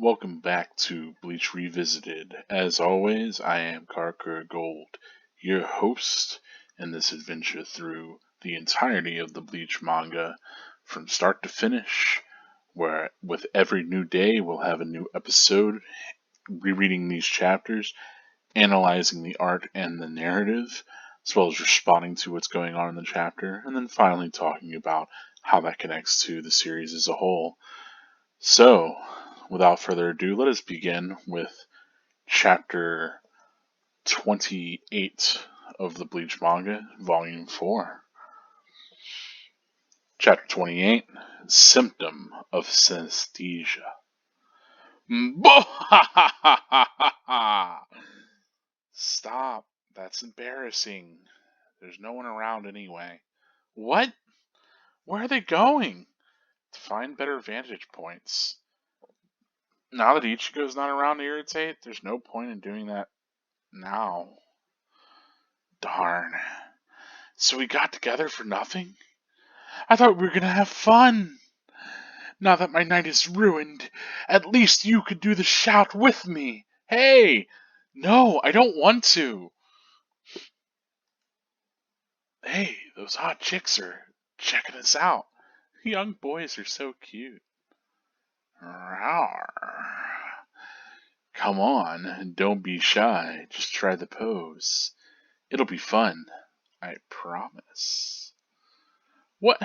Welcome back to Bleach Revisited. As always, I am Karkur Gold, your host in this adventure through the entirety of the Bleach manga from start to finish, where with every new day we'll have a new episode, rereading these chapters, analyzing the art and the narrative, as well as responding to what's going on in the chapter, and then finally talking about how that connects to the series as a whole. So, without further ado, let us begin with Chapter 28 of the Bleach manga, Volume 4. Chapter 28, Symptom of Synesthesia. Stop. That's embarrassing. There's no one around anyway. What? Where are they going? To find better vantage points. Now that Ichigo's not around to irritate, there's no point in doing that now. Darn. So we got together for nothing? I thought we were gonna have fun. Now that my night is ruined, at least you could do the shout with me. Hey! No, I don't want to. Hey, those hot chicks are checking us out. Young boys are so cute. Rawr. Come on, don't be shy. Just try the pose. It'll be fun. I promise. What?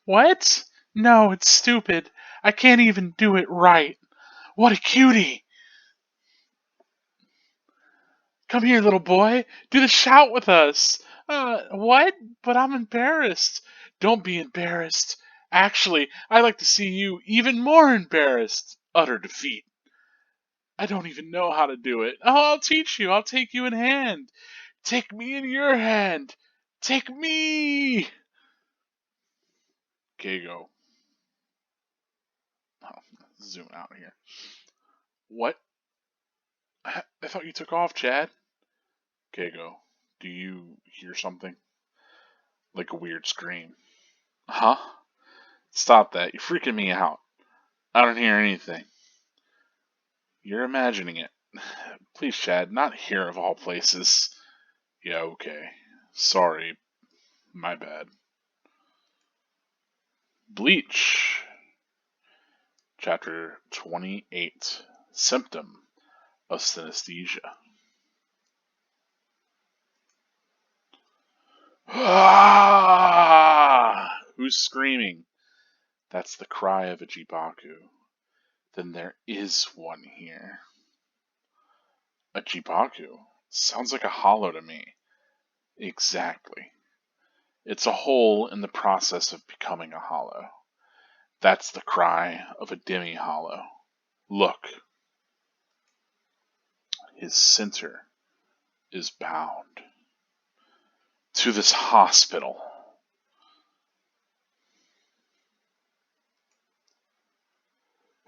What? No, it's stupid. I can't even do it right. What a cutie! Come here, little boy. Do the shout with us. What? But I'm embarrassed. Don't be embarrassed. Actually, I'd like to see you even more embarrassed. Utter defeat. I don't even know how to do it. Oh, I'll teach you. I'll take you in hand. Take me in your hand. Take me. Keigo. Oh, zoom out here. What? I thought you took off, Chad. Keigo, do you hear something? Like a weird scream. Huh? Stop that. You're freaking me out. I don't hear anything. You're imagining it. Please, Chad, not here of all places. Yeah, okay. Sorry. My bad. Bleach. Chapter 28. Symptom of Synesthesia. Ah! Who's screaming? That's the cry of a Jibaku. Then there is one here. A Jibaku? Sounds like a hollow to me. Exactly. It's a hole in the process of becoming a hollow. That's the cry of a demi-hollow. Look. His center is bound to this hospital.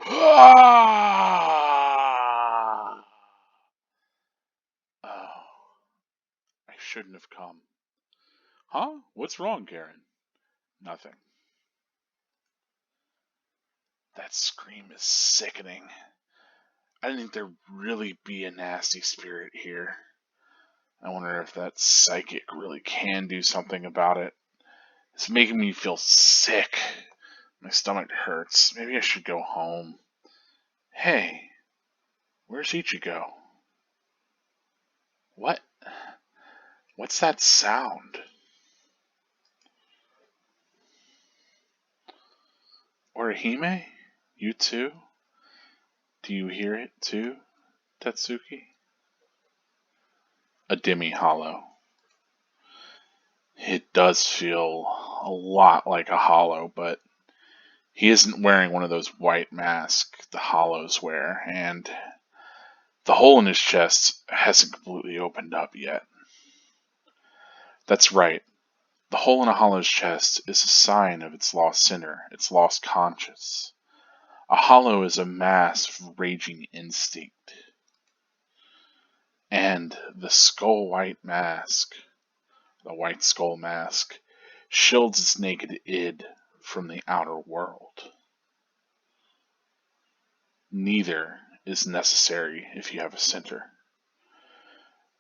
Ah! Oh, I shouldn't have come. Huh? What's wrong, Karen? Nothing. That scream is sickening. I didn't think there'd really be a nasty spirit here. I wonder if that psychic really can do something about it. It's making me feel sick. My stomach hurts. Maybe I should go home. Hey, where's Ichigo? What? What's that sound? Orihime? You too? Do you hear it too, Tetsuki? A demi-hollow. It does feel a lot like a hollow, but he isn't wearing one of those white masks the hollows wear, and the hole in his chest hasn't completely opened up yet. That's right. The hole in a hollow's chest is a sign of its lost center, its lost conscience. A hollow is a mass of raging instinct. And the skull white mask, the white skull mask, shields its naked id from the outer world. Neither is necessary if you have a center.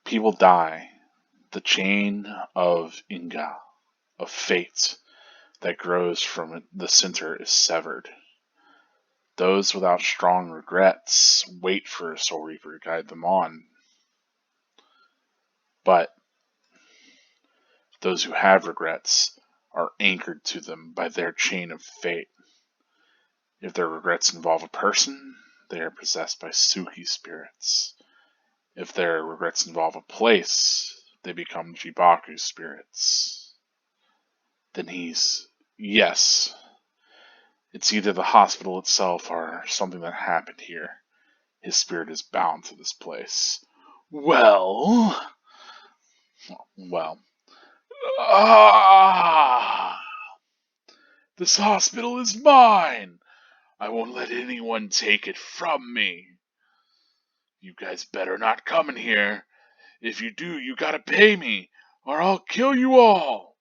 People die. The chain of Inga, of fate, that grows from the center is severed. Those without strong regrets wait for a Soul Reaper to guide them on. But those who have regrets are anchored to them by their chain of fate. If their regrets involve a person, they are possessed by Suki spirits. If their regrets involve a place, they become Jibaku spirits. Then yes, it's either the hospital itself or something that happened here. His spirit is bound to this place. Well, well, ah, this hospital is mine. I won't let anyone take it from me. You guys better not come in here. If you do, you gotta pay me, or I'll kill you all.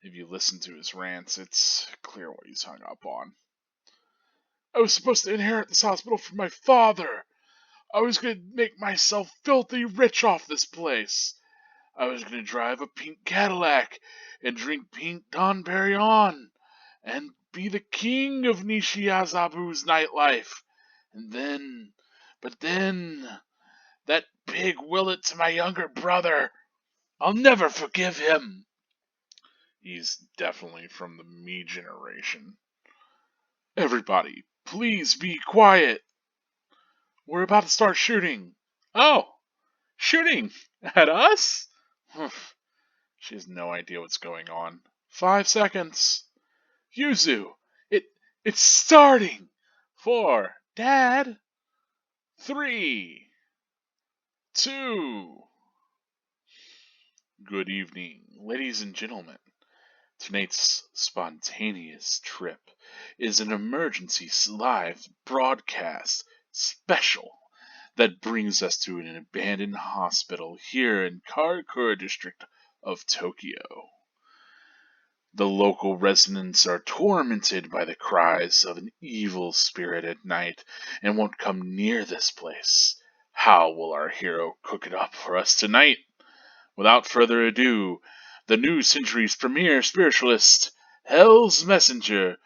If you listen to his rants, it's clear what he's hung up on. I was supposed to inherit this hospital from my father. I was going to make myself filthy rich off this place. I was going to drive a pink Cadillac and drink pink Don Perignon and be the king of Nishiazabu's nightlife. But then, that pig willed it to my younger brother. I'll never forgive him. He's definitely from the me generation. Everybody, please be quiet. We're about to start shooting. Oh, shooting at us? She has no idea what's going on. 5 seconds. Yuzu, it's starting. 4, Dad. 3, 2. Good evening, ladies and gentlemen. Tonight's spontaneous trip is an emergency live broadcast special that brings us to an abandoned hospital here in Karakura district of Tokyo. The local residents are tormented by the cries of an evil spirit at night and won't come near this place. How will our hero cook it up for us tonight? Without further ado, the new century's premier spiritualist, Hell's Messenger,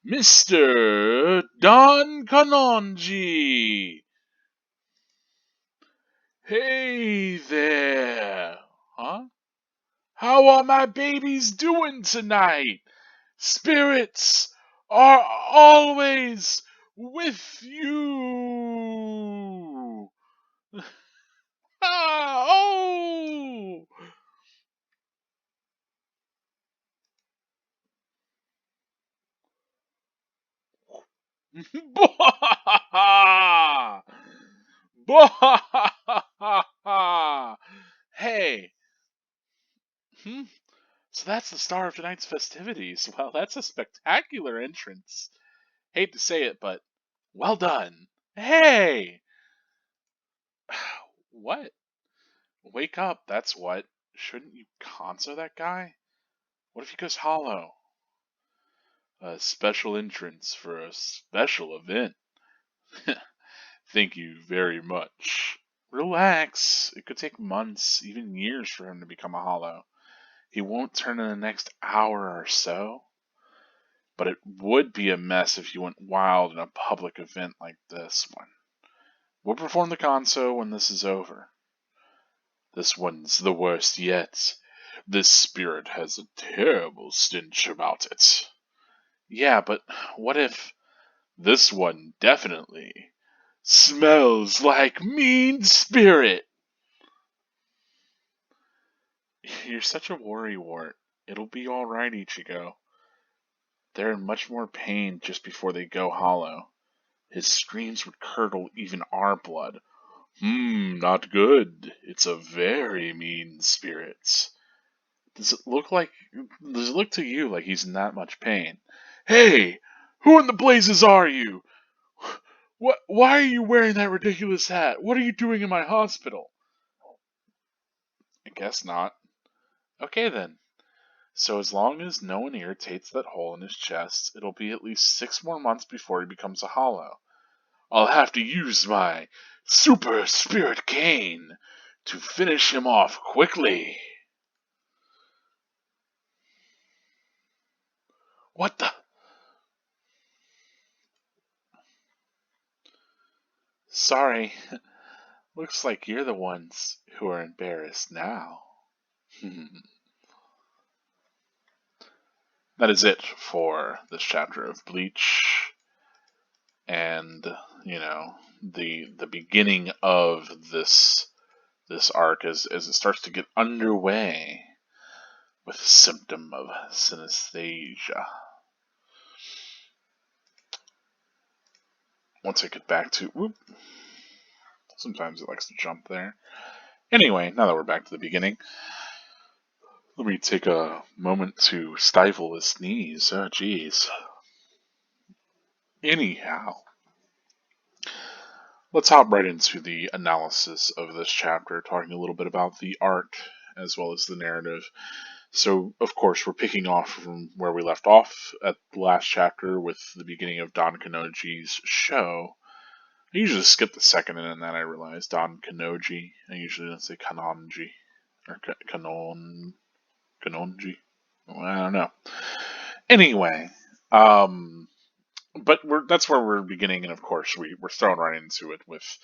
Mr. Don Kanonji. Hey there. Huh? How are my babies doing tonight? Spirits are always with you. Ah, oh! Hey. So that's the star of tonight's festivities. Well, that's a spectacular entrance. Hate to say it, but well done. Hey! What? Wake up, that's what. Shouldn't you console that guy? What if he goes hollow? A special entrance for a special event. Thank you very much. Relax. It could take months, even years for him to become a hollow. He won't turn in the next hour or so. But it would be a mess if you went wild in a public event like this one. We'll perform the console when this is over. This one's the worst yet. This spirit has a terrible stench about it. Yeah, but what if this one definitely smells like mean spirit? You're such a worrywart. It'll be alright, Ichigo. They're in much more pain just before they go hollow. His screams would curdle even our blood. Not good. It's a very mean spirit. Does it look to you like he's in that much pain? Hey! Who in the blazes are you? Why are you wearing that ridiculous hat? What are you doing in my hospital? I guess not. Okay then. So as long as no one irritates that hole in his chest, it'll be at least 6 more months before he becomes a hollow. I'll have to use my super spirit cane to finish him off quickly. What the? Sorry. Looks like you're the ones who are embarrassed now. That is it for this chapter of Bleach, and the beginning of this arc as it starts to get underway with a symptom of synesthesia. Once I get back to sometimes it likes to jump there. Anyway, now that we're back to the beginning, let me take a moment to stifle the sneeze. Oh, jeez. Anyhow, let's hop right into the analysis of this chapter, talking a little bit about the art as well as the narrative. So, of course, we're picking off from where we left off at the last chapter with the beginning of Don Kanonji's show. I usually skip the second and then I realize Don Kanonji. I usually don't say Kanonji or Kanonji. Well, I don't know. Anyway, but that's where we're beginning, and of course we're thrown right into it with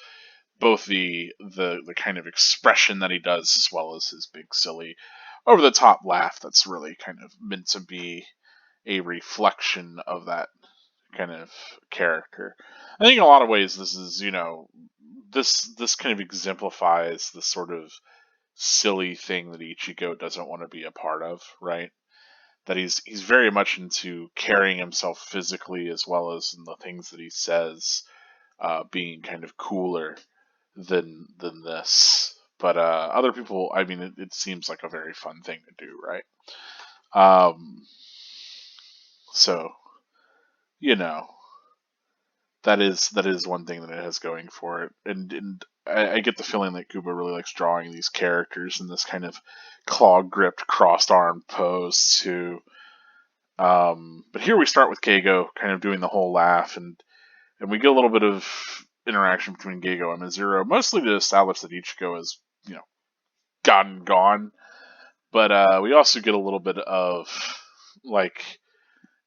both the kind of expression that he does as well as his big silly over the top laugh that's really kind of meant to be a reflection of that kind of character. I think in a lot of ways this is, this kind of exemplifies the sort of silly thing that Ichigo doesn't want to be a part of, right? That he's very much into carrying himself physically as well as in the things that he says, being kind of cooler than this. But other people, I mean, it seems like a very fun thing to do, right? So you know that is one thing that it has going for it, and I get the feeling that Kubo really likes drawing these characters in this kind of claw-gripped, crossed-armed pose too. But here we start with Keigo kind of doing the whole laugh, and we get a little bit of interaction between Keigo and Mizuru, mostly to establish that Ichigo is, gone. But we also get a little bit of, like,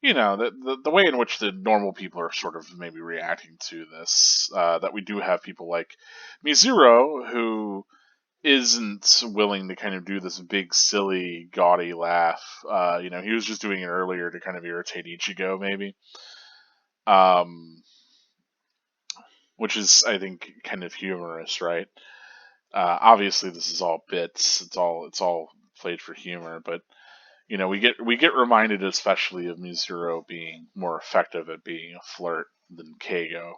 the way in which the normal people are sort of maybe reacting to this. That we do have people like Mizuru, who isn't willing to kind of do this big, silly, gaudy laugh. He was just doing it earlier to kind of irritate Ichigo, maybe. Which is, I think, kind of humorous, right? Obviously, this is all bits. It's all played for humor, but we get reminded especially of Mizuru being more effective at being a flirt than Keigo,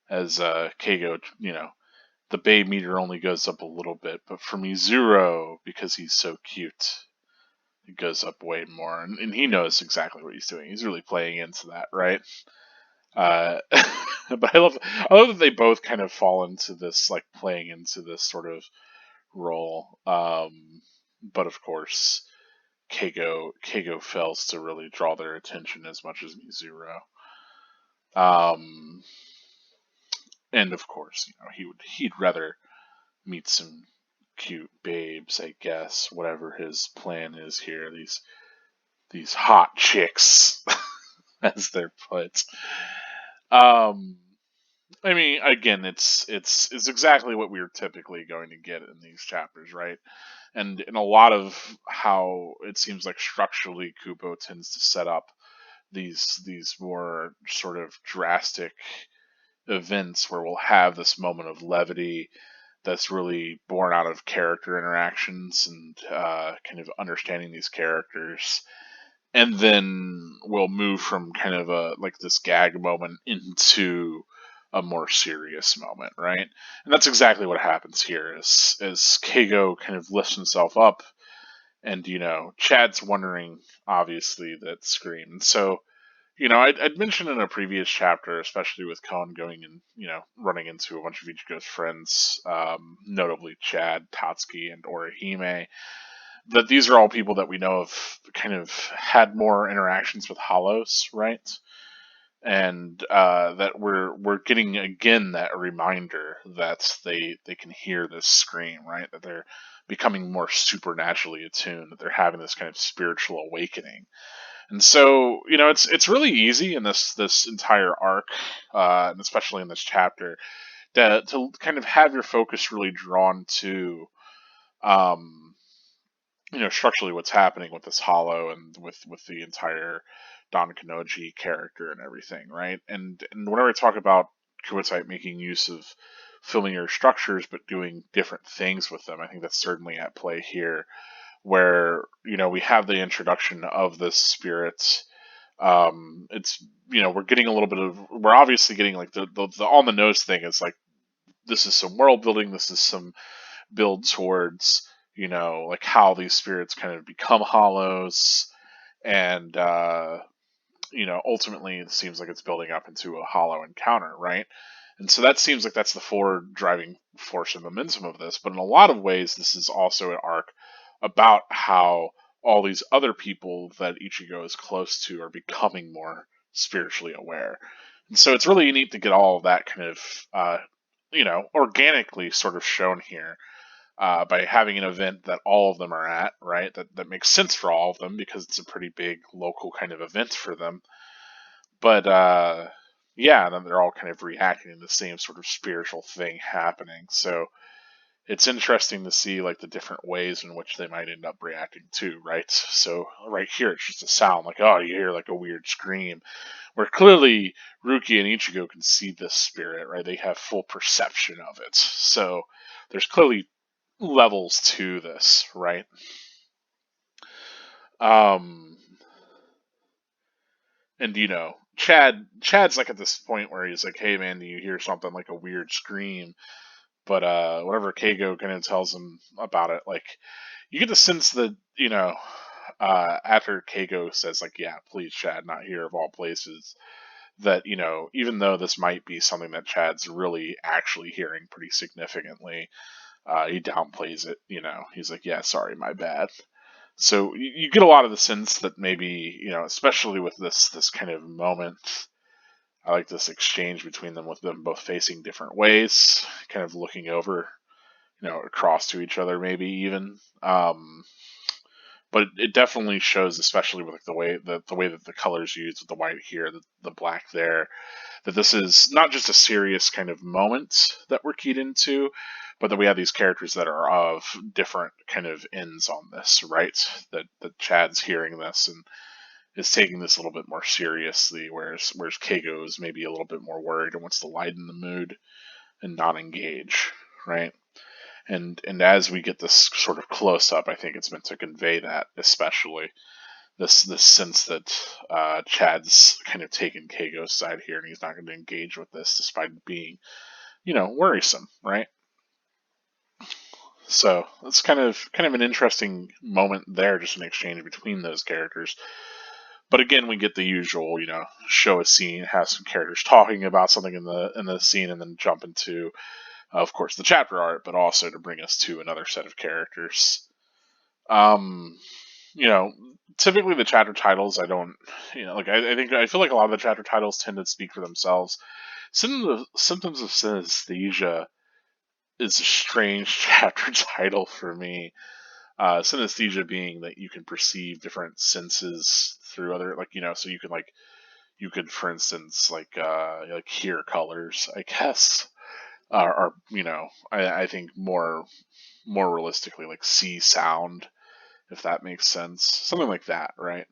as Keigo, the Bay meter only goes up a little bit, but for Mizuru, because he's so cute, it goes up way more, and he knows exactly what he's doing. He's really playing into that, right? But I love that they both kind of fall into this, like playing into this sort of role. But of course, Keigo fails to really draw their attention as much as Mizuru. And of course, he'd rather meet some cute babes, I guess, whatever his plan is here. These hot chicks, as they're put. I mean, again, it's exactly what we're typically going to get in these chapters, right? And in a lot of how it seems like structurally Kubo tends to set up these more sort of drastic events where we'll have this moment of levity that's really born out of character interactions and kind of understanding these characters, and then we'll move from kind of a like this gag moment into a more serious moment, right? And that's exactly what happens here as Keigo kind of lifts himself up, and Chad's wondering obviously that Scream. And so I'd mentioned in a previous chapter, especially with Kon going and running into a bunch of Ichigo's friends, notably Chad, Tatsuki, and Orihime, that these are all people that we know have kind of had more interactions with Hollows, right? and that we're getting again that reminder that they can hear this scream, right? That they're becoming more supernaturally attuned, that they're having this kind of spiritual awakening. And so, it's really easy in this entire arc, and especially in this chapter, to kind of have your focus really drawn to, um, structurally what's happening with this Hollow and with the entire Don Kanonji character and everything, right? And whenever I talk about Ch.28 making use of familiar structures but doing different things with them, I think that's certainly at play here, where we have the introduction of this spirit. It's we're getting a little bit of, we're obviously getting like the on the nose thing is like, this is some world building, this is some build towards like how these spirits kind of become hollows, and ultimately it seems like it's building up into a hollow encounter, right? And so that seems like that's the forward driving force and momentum of this. But in a lot of ways, this is also an arc about how all these other people that Ichigo is close to are becoming more spiritually aware. And so it's really neat to get all of that kind of, organically sort of shown here, by having an event that all of them are at, right? That makes sense for all of them because it's a pretty big local kind of event for them. But yeah, then they're all kind of reacting to the same sort of spiritual thing happening. So it's interesting to see like the different ways in which they might end up reacting to, right? So right here, it's just a sound like, oh, you hear like a weird scream, where clearly Ruki and Ichigo can see this spirit, right? They have full perception of it. So there's clearly levels to this, right? Um, and Chad's like at this point where he's like, "Hey man, do you hear something like a weird scream?" But whenever Keigo kind of tells him about it, like you get the sense that after Keigo says like, "Yeah, please, Chad, not here of all places," that even though this might be something that Chad's really actually hearing pretty significantly, he downplays it. He's like, "Yeah, sorry, my bad." So you get a lot of the sense that maybe especially with this kind of moment, I like this exchange between them, with them both facing different ways, kind of looking over across to each other, maybe even. But it definitely shows, especially with like the way that the colors used with the white here, the black there, that this is not just a serious kind of moment that we're keyed into, but that we have these characters that are of different kind of ends on this, right? That Chad's hearing this and is taking this a little bit more seriously, whereas Keigo is maybe a little bit more worried and wants to lighten the mood and not engage, right? And as we get this sort of close up, I think it's meant to convey that, especially this sense that Chad's kind of taken Keigo's side here, and he's not going to engage with this despite being, worrisome, right? So it's kind of an interesting moment there, just an exchange between those characters. But again, we get the usual, show a scene, have some characters talking about something in the scene, and then jump into, of course, the chapter art, but also to bring us to another set of characters. Um, Typically the chapter titles, I don't, like I feel like a lot of the chapter titles tend to speak for themselves. Symptoms of Synesthesia is a strange chapter title for me. Synesthesia being that you can perceive different senses through other, like, so you could, for instance, like hear colors, I guess, or I think more realistically, like see sound, if that makes sense, something like that, right?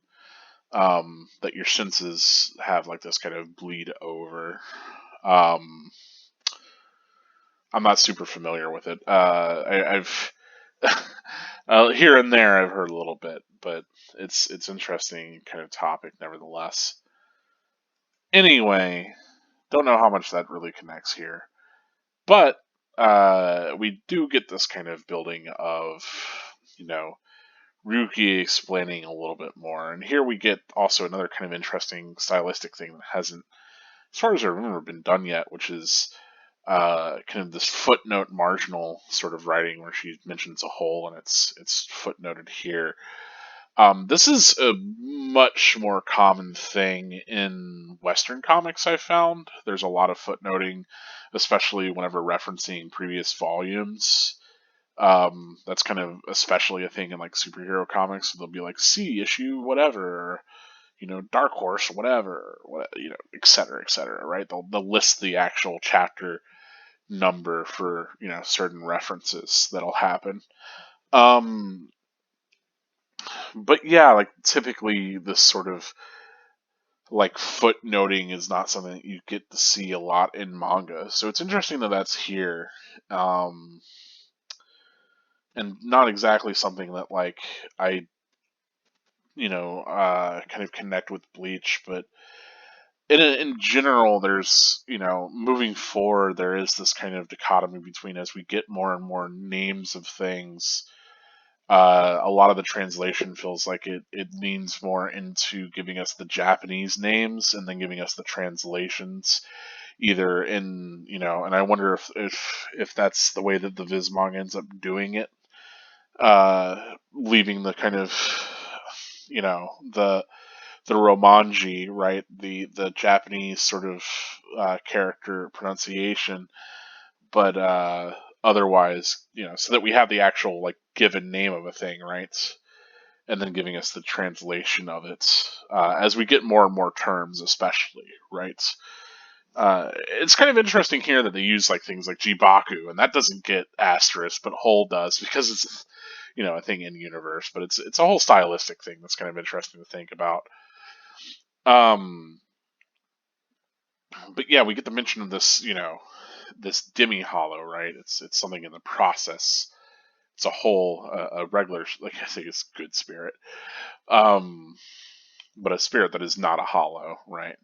That your senses have like this kind of bleed over. I'm not super familiar with it. I've here and there I've heard a little bit, but it's interesting kind of topic nevertheless. Anyway, don't know how much that really connects here, but we do get this kind of building of Ryuki explaining a little bit more, and here we get also another kind of interesting stylistic thing that hasn't, as far as I remember, been done yet, which is kind of this footnote marginal sort of writing where she mentions a hole and it's footnoted here. This is a much more common thing in Western comics, I found. There's a lot of footnoting, especially whenever referencing previous volumes. That's kind of especially a thing in like superhero comics. They'll be like, "See issue whatever," Dark Horse, whatever, et cetera, right? They'll list the actual chapter number for, certain references that'll happen. Um, but yeah, like typically this sort of like footnoting is not something that you get to see a lot in manga. So it's interesting that that's here. Um, and not exactly something that like I, kind of connect with Bleach, but in general, there's, moving forward, there is this kind of dichotomy between as we get more and more names of things. A lot of the translation feels like it leans more into giving us the Japanese names and then giving us the translations, either in, and I wonder if that's the way that the Viz manga ends up doing it, leaving the kind of, the Romanji, right? The Japanese sort of character pronunciation, but otherwise, so that we have the actual like given name of a thing, right? And then giving us the translation of it as we get more and more terms, especially, right? It's kind of interesting here that they use like things like Jibaku, and that doesn't get asterisk, but whole does because it's a thing in universe, but it's a whole stylistic thing that's kind of interesting to think about. Um, but yeah, we get the mention of this, this demi hollow, right? It's something in the process. It's a whole, a regular, like I think it's good spirit, um, but a spirit that is not a hollow, right?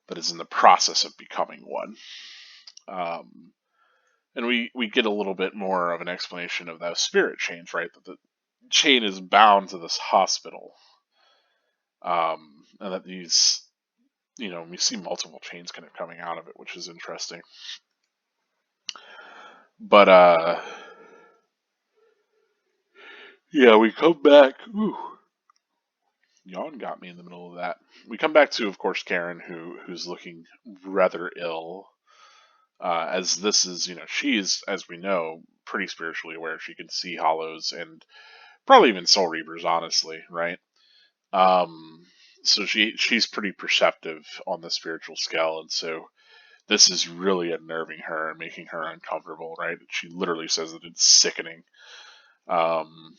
That is in the process of becoming one. Um, and we get a little bit more of an explanation of those spirit chains, right? That the chain is bound to this hospital, and that these, we see multiple chains kind of coming out of it, which is interesting. But yeah, we come back. Ooh, yawn got me in the middle of that. We come back to, of course, Karen, who's looking rather ill. As this is, she is, as we know, pretty spiritually aware. She can see hollows and probably even soul reapers, honestly, right? Um, so she's pretty perceptive on the spiritual scale, and so this is really unnerving her and making her uncomfortable, right? She literally says that it's sickening. Um,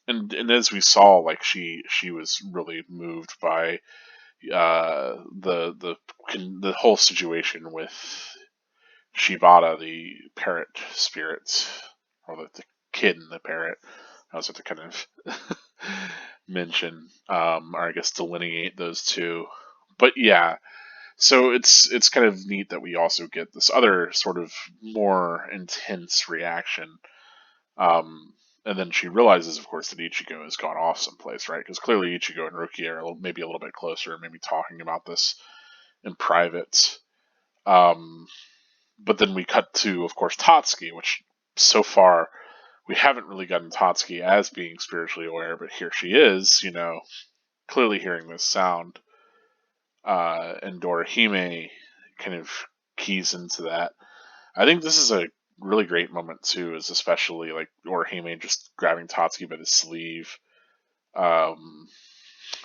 and as we saw, like she was really moved by the whole situation with Shibata, the parrot spirit, or the kid in the parrot. I was have to kind of mention, or I guess delineate those two. But yeah, so it's kind of neat that we also get this other sort of more intense reaction. Um, and then she realizes, of course, that Ichigo has gone off someplace, right? Because clearly Ichigo and Rukia are maybe a little bit closer, maybe talking about this in private. Um, but then we cut to, of course, Tatsuki, which so far we haven't really gotten Tatsuki as being spiritually aware, but here she is, clearly hearing this sound. And Dorihime kind of keys into that. I think this is a really great moment too, is especially like Orihime just grabbing Tatsuki by the sleeve. Um,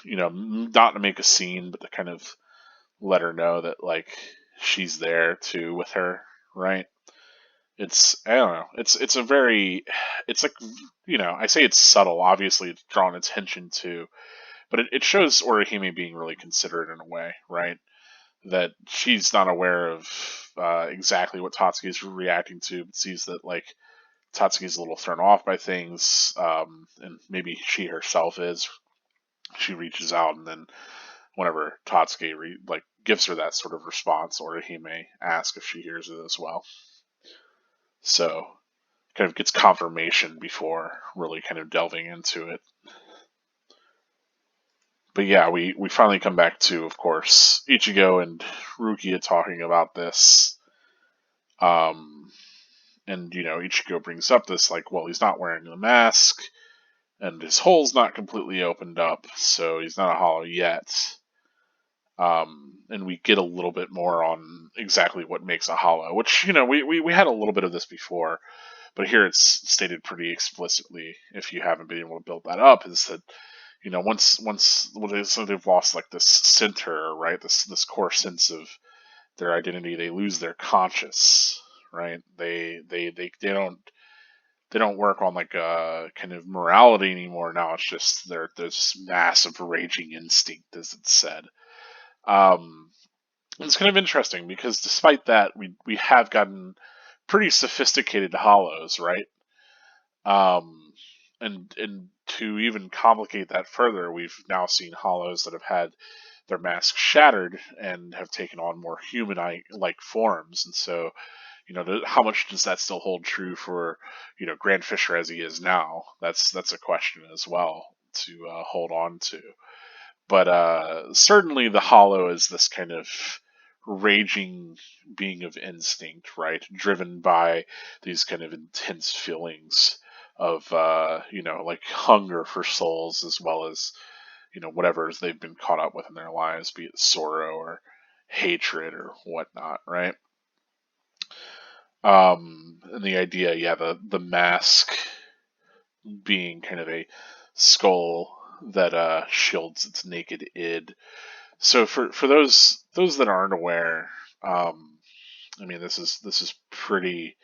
not to make a scene, but to kind of let her know that like she's there too with her, right? It's I don't know. It's a very it's like I say it's subtle. Obviously, it's drawn attention to, but it shows Orihime being really considerate in a way, right? That she's not aware of exactly what Tatsuki is reacting to, but sees that like Tatsuki's a little thrown off by things, and maybe she herself is. She reaches out, and then whenever Tatsuki gives her that sort of response, Orihime asks if she hears it as well. So kind of gets confirmation before really kind of delving into it. But yeah, we finally come back to, of course, Ichigo and Rukia talking about this. And Ichigo brings up this like, well, he's not wearing the mask, and his hole's not completely opened up, so he's not a hollow yet. And we get a little bit more on exactly what makes a hollow, which, we had a little bit of this before, but here it's stated pretty explicitly, if you haven't been able to build that up, is that, so they've lost like this center, right? This core sense of their identity, they lose their conscious, right? They don't work on like a kind of morality anymore. Now it's just there's massive raging instinct, as it's said. It's kind of interesting because despite that, we have gotten pretty sophisticated hollows, right? Um, and to even complicate that further, we've now seen hollows that have had their masks shattered and have taken on more human-like forms. And so, how much does that still hold true for, Grand Fisher as he is now? That's a question as well to hold on to. But certainly the Hollow is this kind of raging being of instinct, right? Driven by these kind of intense feelings of, like hunger for souls, as well as, whatever they've been caught up with in their lives, be it sorrow or hatred or whatnot, right? And the idea, yeah, the mask being kind of a skull that shields its naked id. So for those that aren't aware, I mean this is pretty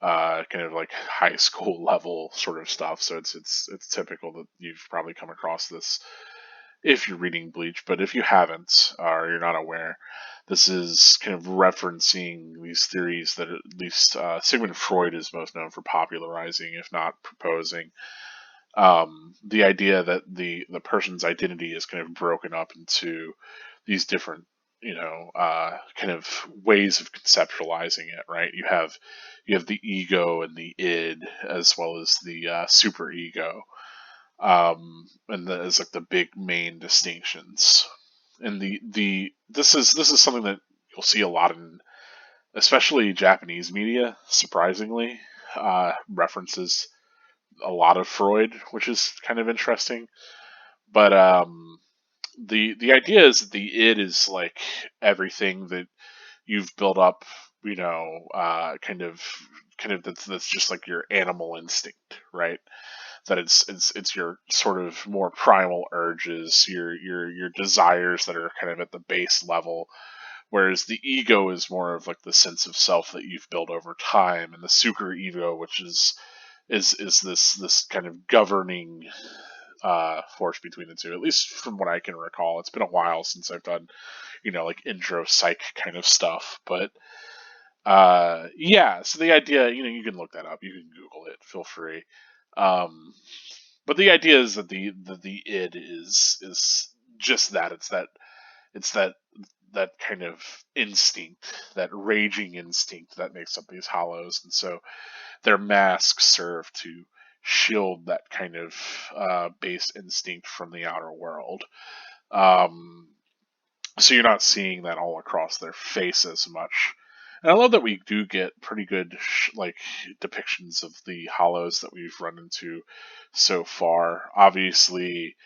kind of like high school level sort of stuff. So it's typical that you've probably come across this if you're reading Bleach, but if you haven't or you're not aware, this is kind of referencing these theories that at least Sigmund Freud is most known for popularizing, if not proposing. The idea that the person's identity is kind of broken up into these different, kind of ways of conceptualizing it. Right? You have the ego and the id, as well as the super ego, and that is like the big main distinctions. And the this is something that you'll see a lot in, especially Japanese media. Surprisingly, references a lot of Freud, which is kind of interesting. But the idea is that the id is like everything that you've built up, kind of that's just like your animal instinct, right? That it's your sort of more primal urges, your desires that are kind of at the base level, whereas the ego is more of like the sense of self that you've built over time, and the super ego, which is this kind of governing force between the two, at least from what I can recall. It's been a while since I've done, like intro psych kind of stuff, but yeah. So the idea, you can look that up, you can Google it, feel free. Um, but the idea is that the id is just that. It's that kind of instinct, that raging instinct that makes up these hollows, and so their masks serve to shield that kind of base instinct from the outer world. Um, so you're not seeing that all across their face as much. And I love that we do get pretty good like depictions of the hollows that we've run into so far. Obviously,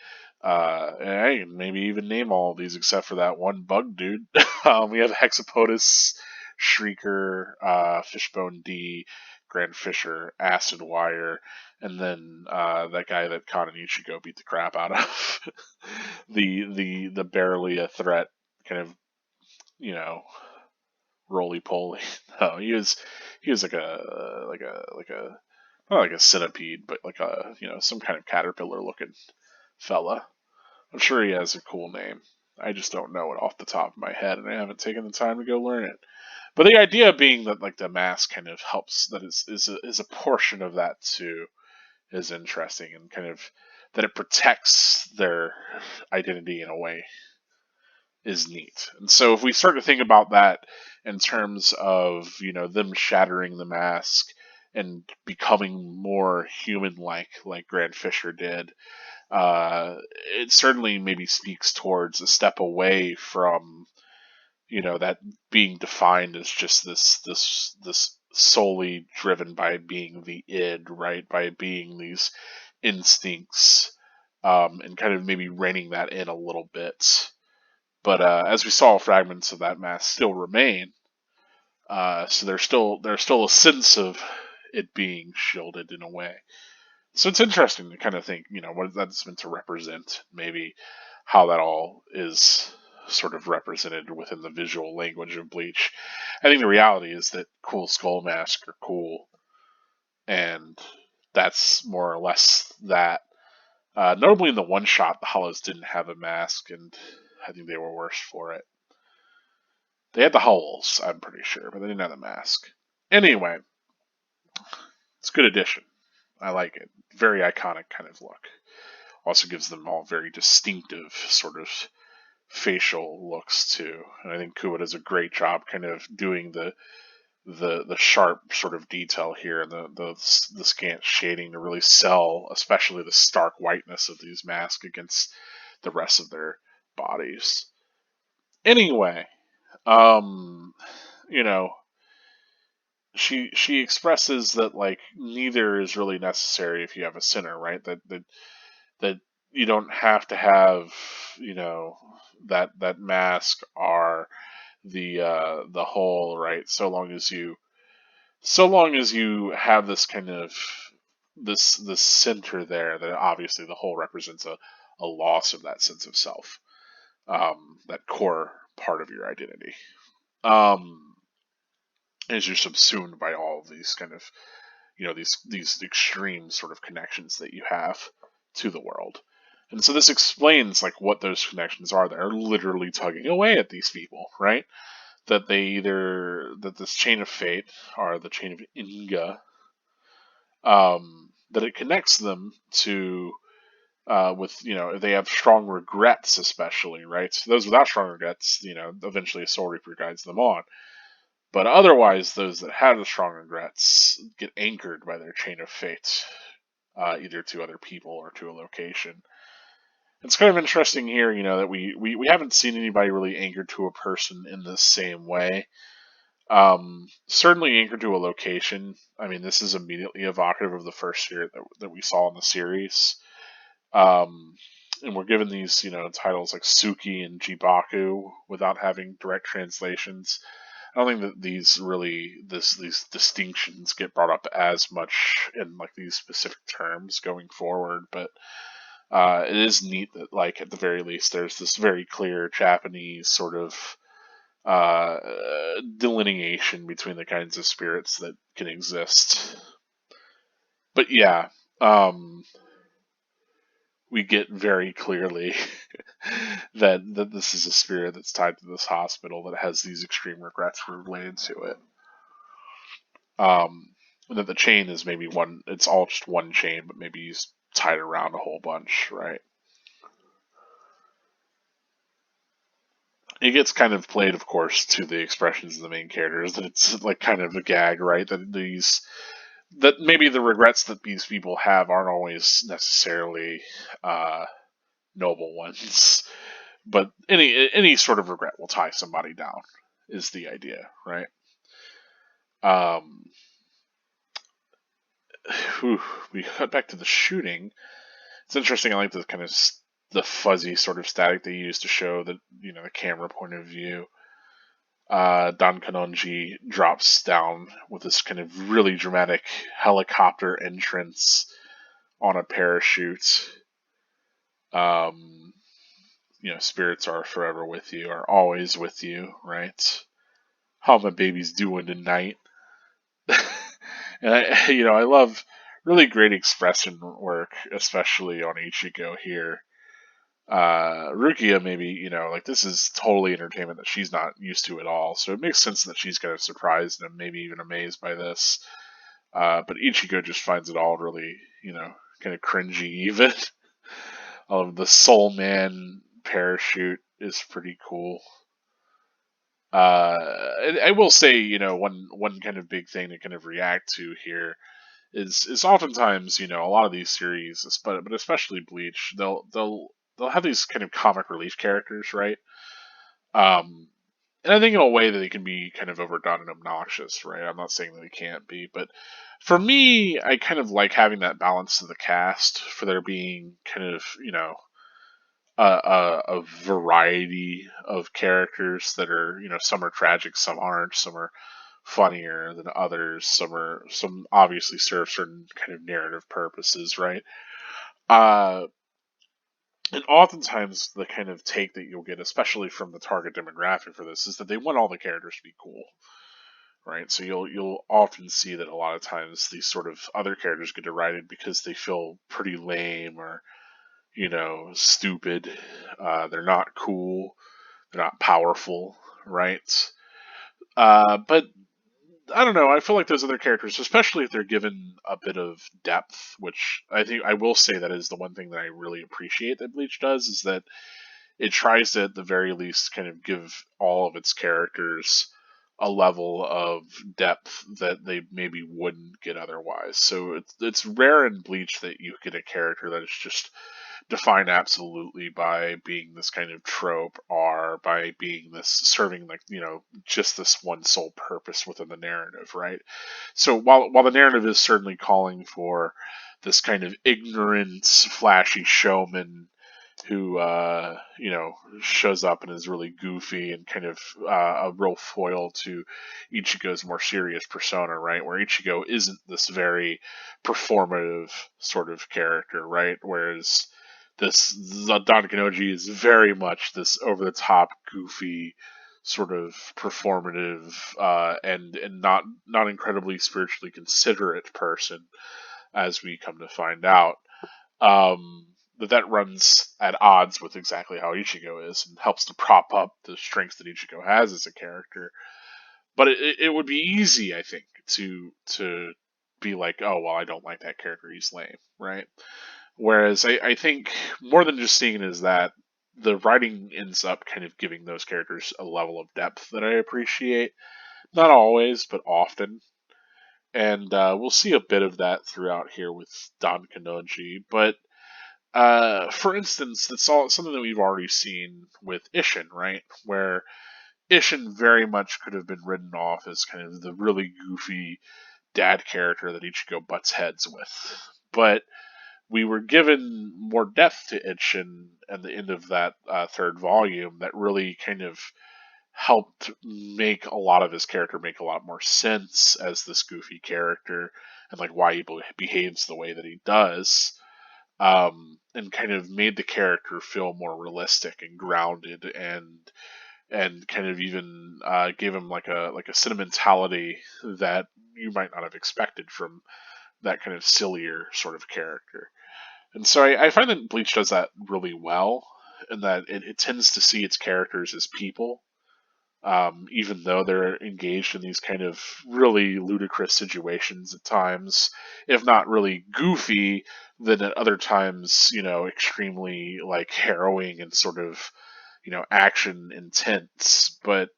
and I can maybe even name all of these except for that one bug dude. We have Hexapodus, Shrieker, Fishbone D, Grand Fisher, Acid Wire, and then that guy that Kanonji beat the crap out of. the barely a threat kind of, you know roly poly. No, he was like a not like a centipede, but like a, some kind of caterpillar looking fella. I'm sure he has a cool name. I just don't know it off the top of my head, and I haven't taken the time to go learn it. But the idea being that like the mask kind of helps, that is a portion of that too, is interesting, and kind of that it protects their identity in a way is neat. And so if we start to think about that in terms of, them shattering the mask and becoming more human like Grand Fisher did, it certainly maybe speaks towards a step away from, that being defined as just this solely driven by being the id, right? By being these instincts, and kind of maybe reining that in a little bit. But as we saw, fragments of that mask still remain. So there's still a sense of it being shielded in a way. So it's interesting to kind of think, what that's meant to represent, maybe how that all is sort of represented within the visual language of Bleach. I think the reality is that cool skull masks are cool, and that's more or less that. Notably in the one shot, the Hollows didn't have a mask, and I think they were worse for it. They had the howls, I'm pretty sure, but they didn't have the mask. Anyway, it's a good addition. I like it. Very iconic kind of look. Also gives them all very distinctive sort of facial looks too. And I think Kuwa does a great job kind of doing the sharp sort of detail here and the scant shading to really sell, especially the stark whiteness of these masks against the rest of their bodies. Anyway, you know, she expresses that like neither is really necessary if you have a sinner, right? That you don't have to have, that mask or the whole, right? So long as you have this kind of this center there, that obviously the whole represents a loss of that sense of self, that core part of your identity. Um, as you're subsumed by all of these kind of, these extreme sort of connections that you have to the world. And so this explains like what those connections are that are literally tugging away at these people, right? That this chain of fate, or the chain of Inga, that it connects them to, with, if they have strong regrets, especially, right? So those without strong regrets, eventually a soul reaper guides them on. But otherwise, those that have the strong regrets get anchored by their chain of fate, either to other people or to a location. It's kind of interesting here, that we haven't seen anybody really anchored to a person in the same way. Certainly anchored to a location. I mean, this is immediately evocative of the first spirit that we saw in the series. And we're given these, titles like Suki and Jibaku without having direct translations. I don't think that these distinctions get brought up as much in like these specific terms going forward, but it is neat that, like, at the very least, there's this very clear Japanese sort of uh, delineation between the kinds of spirits that can exist. But yeah, we get very clearly that this is a spirit that's tied to this hospital that has these extreme regrets related to it. And that the chain is maybe one, it's all just one chain, but maybe he's tied around a whole bunch, right? It gets kind of played, of course, to the expressions of the main characters, that it's like kind of a gag, right? That maybe the regrets that these people have aren't always necessarily noble ones, but any sort of regret will tie somebody down, is the idea, right? Um, we cut back to the shooting. It's interesting. I like the kind of the fuzzy sort of static they use to show the the camera point of view. Don Kanonji drops down with this kind of really dramatic helicopter entrance on a parachute. Spirits are forever with you, are always with you, right? How my baby's doing tonight. And I love really great expression work, especially on Ichigo here. Rukia, maybe, like, this is totally entertainment that she's not used to at all, so it makes sense that she's kind of surprised and maybe even amazed by this. But Ichigo just finds it all really, kind of cringy even. The Soul Man parachute is pretty cool. I will say, one kind of big thing to kind of react to here is oftentimes, a lot of these series, but especially Bleach, they'll have these kind of comic relief characters, right? Um, and I think in a way that they can be kind of overdone and obnoxious, right? I'm not saying that they can't be, but for me, I kind of like having that balance to the cast for there being kind of, a variety of characters that are, some are tragic, some aren't, some are funnier than others, some obviously serve certain kind of narrative purposes, right? Uh, and oftentimes the kind of take that you'll get, especially from the target demographic for this, is that they want all the characters to be cool, right? So you'll often see that a lot of times these sort of other characters get derided because they feel pretty lame or stupid. They're not cool. They're not powerful, right? But I don't know. I feel like those other characters, especially if they're given a bit of depth, which I think I will say that is the one thing that I really appreciate that Bleach does, is that it tries to, at the very least, kind of give all of its characters a level of depth that they maybe wouldn't get otherwise. So it's rare in Bleach that you get a character that is just defined absolutely by being this kind of trope or by being this serving like just this one sole purpose within the narrative, right? So while the narrative is certainly calling for this kind of ignorant flashy showman who shows up and is really goofy and kind of a real foil to Ichigo's more serious persona, right? Where Ichigo isn't this very performative sort of character, right? Whereas this Don Kanonji is very much this over the top, goofy, sort of performative and not incredibly spiritually considerate person, as we come to find out. Um, that runs at odds with exactly how Ichigo is and helps to prop up the strengths that Ichigo has as a character. But it would be easy, I think, to be like, oh well, I don't like that character; he's lame, right? Whereas I think more than just seeing it as that, the writing ends up kind of giving those characters a level of depth that I appreciate. Not always, but often. And we'll see a bit of that throughout here with Don Kanonji. But for instance, that's all something that we've already seen with Ishin, right? Where Ishin very much could have been written off as kind of the really goofy dad character that Ichigo butts heads with. But we were given more depth to Ishin at the end of that third volume that really kind of helped make a lot of his character make a lot more sense as this goofy character and like why he behaves the way that he does, and kind of made the character feel more realistic and grounded and kind of even gave him like a sentimentality that you might not have expected from that kind of sillier sort of character. And so I find that Bleach does that really well, and that it tends to see its characters as people, even though they're engaged in these kind of really ludicrous situations at times, if not really goofy, then at other times, extremely like harrowing and sort of, action intense. But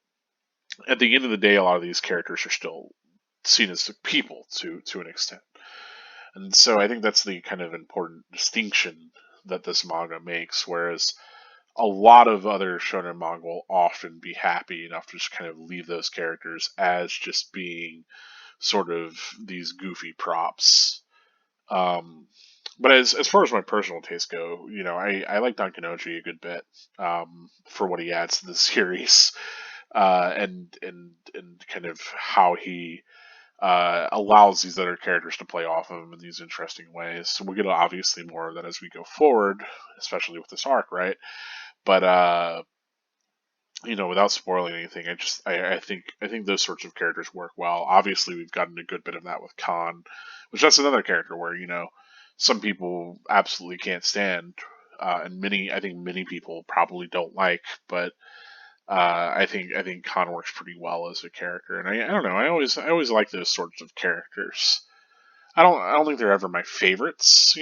at the end of the day, a lot of these characters are still seen as people to an extent. And so I think that's the kind of important distinction that this manga makes, whereas a lot of other shonen manga will often be happy enough to just kind of leave those characters as just being sort of these goofy props. Um, but as far as my personal taste go, I like Don Kanonji a good bit, for what he adds to the series, and kind of how he allows these other characters to play off of him in these interesting ways. So we'll get obviously more of that as we go forward, especially with this arc, right? But without spoiling anything, I think those sorts of characters work well. Obviously, we've gotten a good bit of that with Khan, which that's another character where some people absolutely can't stand, and many people probably don't like, but I think Khan works pretty well as a character, and I don't know, I always like those sorts of characters. I don't think they're ever my favorites,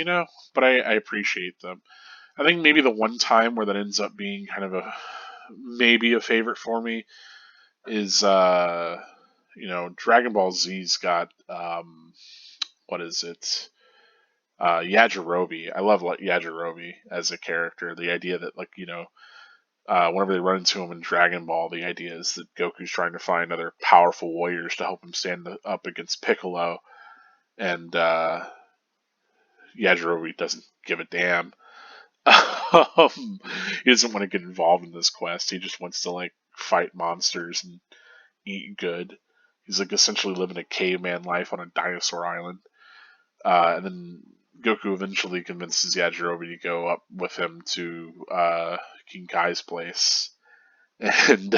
but I appreciate them. I think maybe the one time where that ends up being kind of maybe a favorite for me is Dragon Ball Z's got what is it? Yajirobe. I love Yajirobe as a character. The idea that whenever they run into him in Dragon Ball, the idea is that Goku's trying to find other powerful warriors to help him stand up against Piccolo, and Yajirobe doesn't give a damn. He doesn't want to get involved in this quest. He just wants to like fight monsters and eat good. He's like essentially living a caveman life on a dinosaur island. And then Goku eventually convinces Yajirobe to go up with him to King Kai's place. And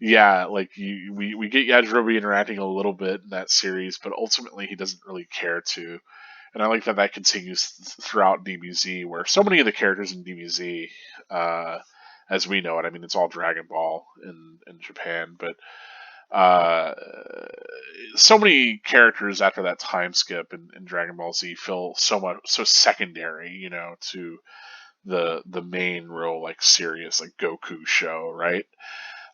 yeah, like we get Yajirobe interacting a little bit in that series, but ultimately he doesn't really care to. And I like that that continues throughout DBZ, where so many of the characters in DBZ, as we know it, I mean, it's all Dragon Ball in Japan, but uh, so many characters after that time skip in Dragon Ball Z feel so secondary, you know, to the main real like serious like Goku show, right?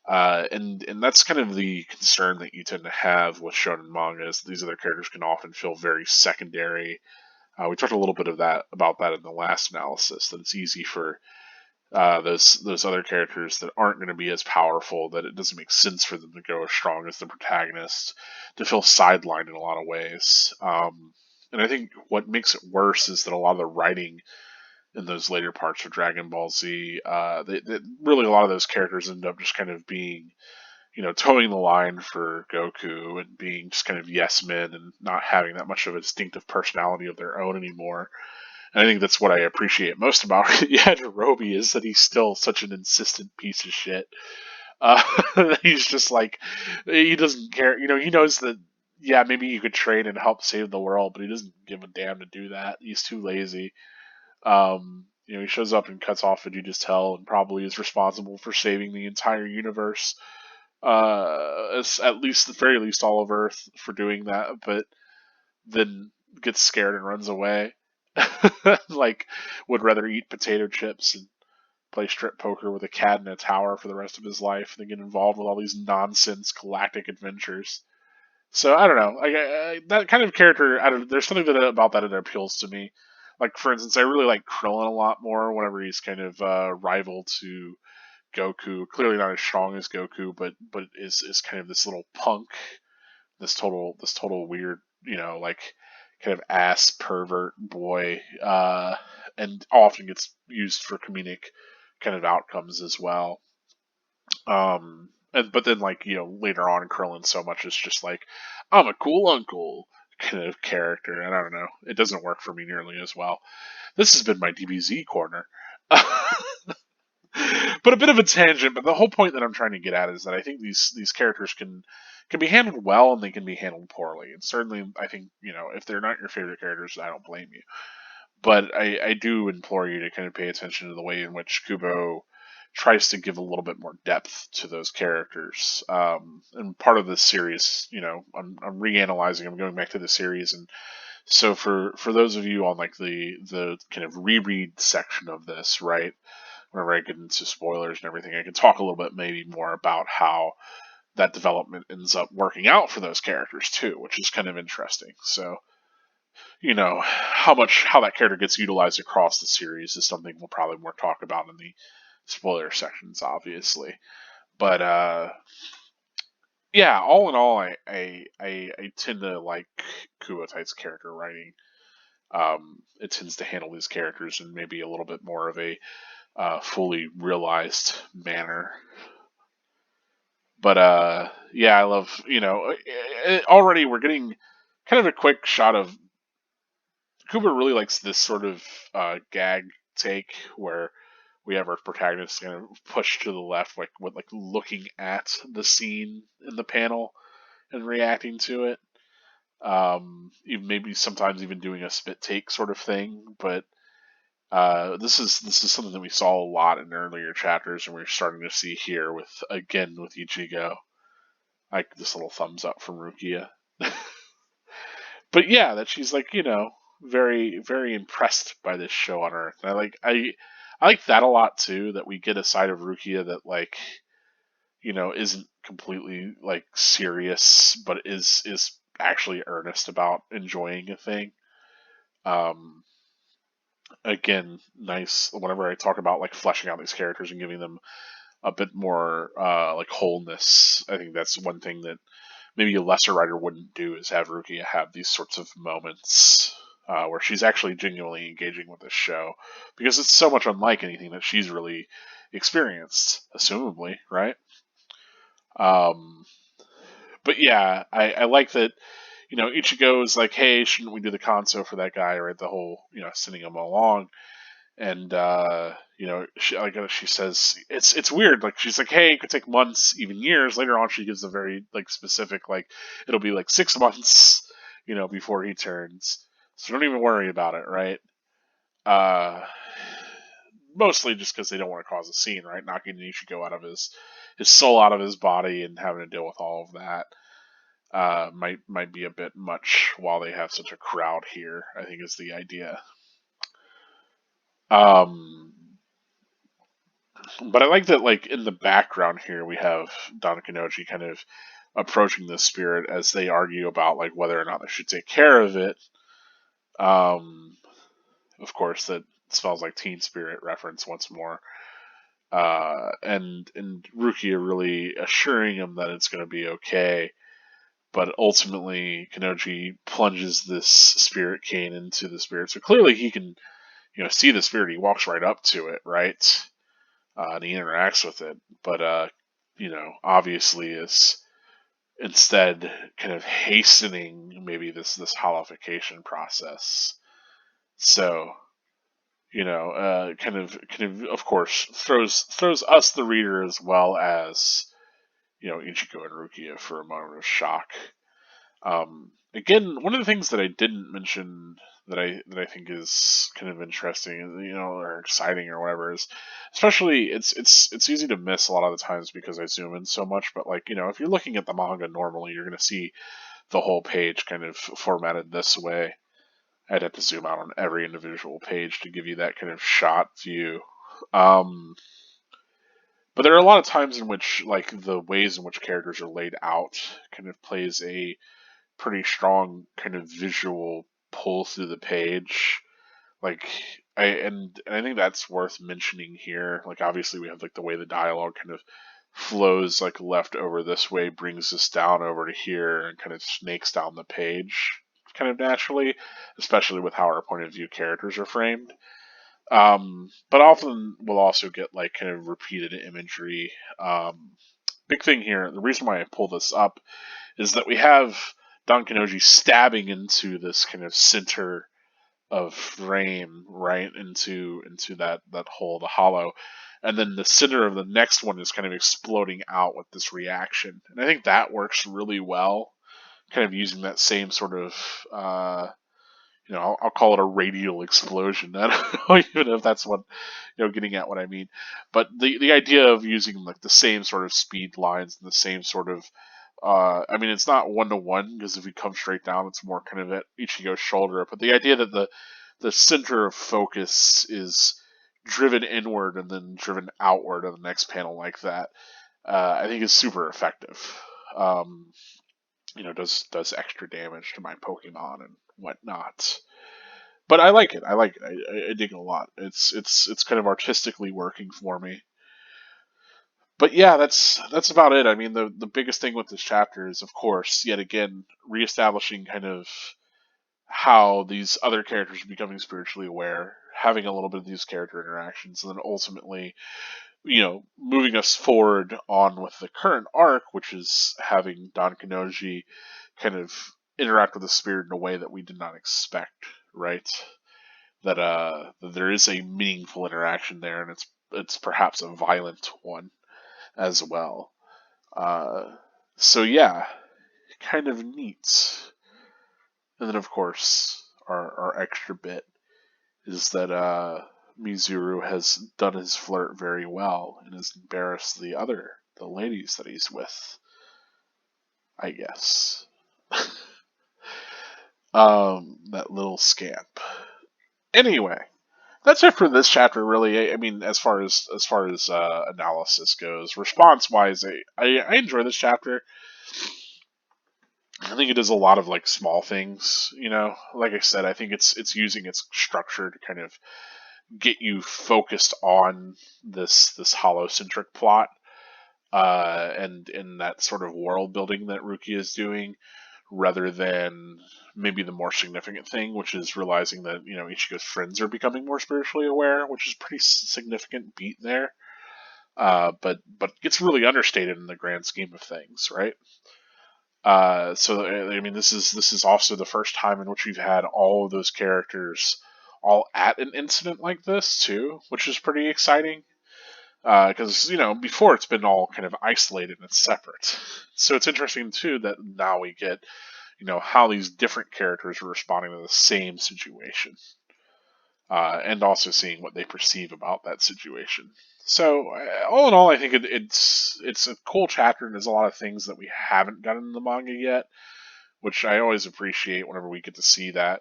And that's kind of the concern that you tend to have with shonen manga is these other characters can often feel very secondary. We talked a little bit of that about that in the last analysis. That it's easy for those other characters that aren't going to be as powerful, that it doesn't make sense for them to go as strong as the protagonist, to feel sidelined in a lot of ways. And I think what makes it worse is that a lot of the writing in those later parts of Dragon Ball Z, really a lot of those characters end up just kind of being, you know, towing the line for Goku and being just kind of yes men and not having that much of a distinctive personality of their own anymore. And I think that's what I appreciate most about Yajirobe is that he's still such an insistent piece of shit. Uh, he's just like, he doesn't care. You know, he knows that, yeah, maybe you could train and help save the world, but he doesn't give a damn to do that. He's too lazy. You know, he shows up and cuts off Vegeta's tail and probably is responsible for saving the entire universe. At least, at the very least, all of Earth for doing that, but then gets scared and runs away. Like, would rather eat potato chips and play strip poker with a cat in a tower for the rest of his life than get involved with all these nonsense galactic adventures. So I don't know. That kind of character, there's something about that appeals to me. Like for instance, I really like Krillin a lot more whenever he's kind of rival to Goku. Clearly not as strong as Goku, but is kind of this little punk, this total weird, you know, like kind of ass pervert boy, and often gets used for comedic kind of outcomes as well. But then like you know later on, Krillin so much is just like I'm a cool uncle kind of character, and I don't know, it doesn't work for me nearly as well. This has been my DBZ corner. But a bit of a tangent. But the whole point that I'm trying to get at is that I think these characters can be handled well and they can be handled poorly. And certainly, I think you know if they're not your favorite characters, I don't blame you. But I do implore you to kind of pay attention to the way in which Kubo tries to give a little bit more depth to those characters. And part of this series, you know, I'm reanalyzing. I'm going back to the series, and so for those of you on like the kind of reread section of this, right? Whenever I get into spoilers and everything, I can talk a little bit maybe more about how that development ends up working out for those characters too, which is kind of interesting. So, you know, how that character gets utilized across the series is something we'll probably more talk about in the spoiler sections, obviously. But yeah, all in all, I tend to like Kuwatite's character writing. It tends to handle these characters in maybe a little bit more of a fully realized manner. But yeah, I love already we're getting kind of a quick shot of Cooper really likes this sort of gag take where we have our protagonist kind of pushed to the left, like with like looking at the scene in the panel and reacting to it. Even maybe sometimes even doing a spit take sort of thing, but this is something that we saw a lot in earlier chapters, and we're starting to see here with Ichigo, like this little thumbs up from Rukia. But yeah, that she's like very very impressed by this show on Earth. And I like that a lot too. That we get a side of Rukia that like isn't completely like serious, but is actually earnest about enjoying a thing. Um, again, nice whenever I talk about like fleshing out these characters and giving them a bit more like wholeness. I think that's one thing that maybe a lesser writer wouldn't do, is have Rukia have these sorts of moments where she's actually genuinely engaging with this show, because it's so much unlike anything that she's really experienced, assumably, right? Um, but yeah, I like that. Ichigo is like, hey, shouldn't we do the console for that guy, right? The whole, sending him along. And she says it's weird. Like, she's like, hey, it could take months, even years. Later on, she gives a very like specific, like, it'll be like 6 months, before he turns. So don't even worry about it, right? Uh, Mostly just because they don't want to cause a scene, right? Knocking Ichigo out of his soul out of his body and having to deal with all of that might be a bit much while they have such a crowd here, I think, is the idea. Um, but I like that, like, in the background here, we have Don Kanonji kind of approaching this spirit as they argue about, like, whether or not they should take care of it. Um, of course, that smells like Teen Spirit reference once more. And Rukia really assuring him that it's going to be okay. But ultimately, Kanonji plunges this spirit cane into the spirit. So clearly he can, see the spirit. He walks right up to it, right? And he interacts with it. But, obviously is instead kind of hastening maybe this holification process. So, of course, throws us, the reader, as well as, Ichigo and Rukia for a moment of shock. Again, one of the things that I didn't mention that I think is kind of interesting, or exciting or whatever, is especially it's easy to miss a lot of the times because I zoom in so much. But, like, if you're looking at the manga normally, you're going to see the whole page kind of formatted this way. I'd have to zoom out on every individual page to give you that kind of shot view. Um, but there are a lot of times in which, like, the ways in which characters are laid out kind of plays a pretty strong kind of visual pull through the page. Like, I think that's worth mentioning here. Like, obviously we have, like, the way the dialogue kind of flows, like, left over this way, brings us down over to here, and kind of snakes down the page kind of naturally, especially with how our point of view characters are framed. But often we'll also get, like, kind of repeated imagery. Big thing here, the reason why I pull this up is that we have Don Kanonji stabbing into this kind of center of frame, right into that hole, the hollow, and then the center of the next one is kind of exploding out with this reaction, and I think that works really well, kind of using that same sort of I'll call it a radial explosion. I don't know even if that's what, getting at what I mean, but the idea of using, like, the same sort of speed lines and the same sort of I mean, it's not 1-to-1, because if we come straight down, it's more kind of at Ichigo's shoulder. But the idea that the center of focus is driven inward and then driven outward on the next panel like that, I think is super effective. Um, does extra damage to my Pokemon and whatnot. But I like it. I like it. I dig it a lot. It's kind of artistically working for me. But yeah, that's about it. I mean, the biggest thing with this chapter is, of course, yet again, reestablishing kind of how these other characters are becoming spiritually aware, having a little bit of these character interactions, and then ultimately, moving us forward on with the current arc, which is having Don Kanonji kind of interact with the spirit in a way that we did not expect, right? That there is a meaningful interaction there, and it's perhaps a violent one as well. Uh, so yeah, kind of neat. And then, of course, our extra bit is that Mizuru has done his flirt very well and has embarrassed the ladies that he's with, I guess. That little scamp. Anyway, that's it for this chapter, really. I mean, as far as analysis goes, response wise, I enjoy this chapter. I think it does a lot of like small things, you know. Like I said, I think it's using its structure to kind of get you focused on this hollow-centric plot, and in that sort of world building that Rukia is doing, rather than maybe the more significant thing, which is realizing that Ichigo's friends are becoming more spiritually aware, which is a pretty significant beat there. But gets really understated in the grand scheme of things, right? So I mean, this is also the first time in which we've had all of those characters all at an incident like this too, which is pretty exciting. Because before it's been all kind of isolated and separate. So it's interesting too that now we get how these different characters are responding to the same situation, and also seeing what they perceive about that situation. So all in all, I think it's a cool chapter, and there's a lot of things that we haven't done in the manga yet, which I always appreciate whenever we get to see that.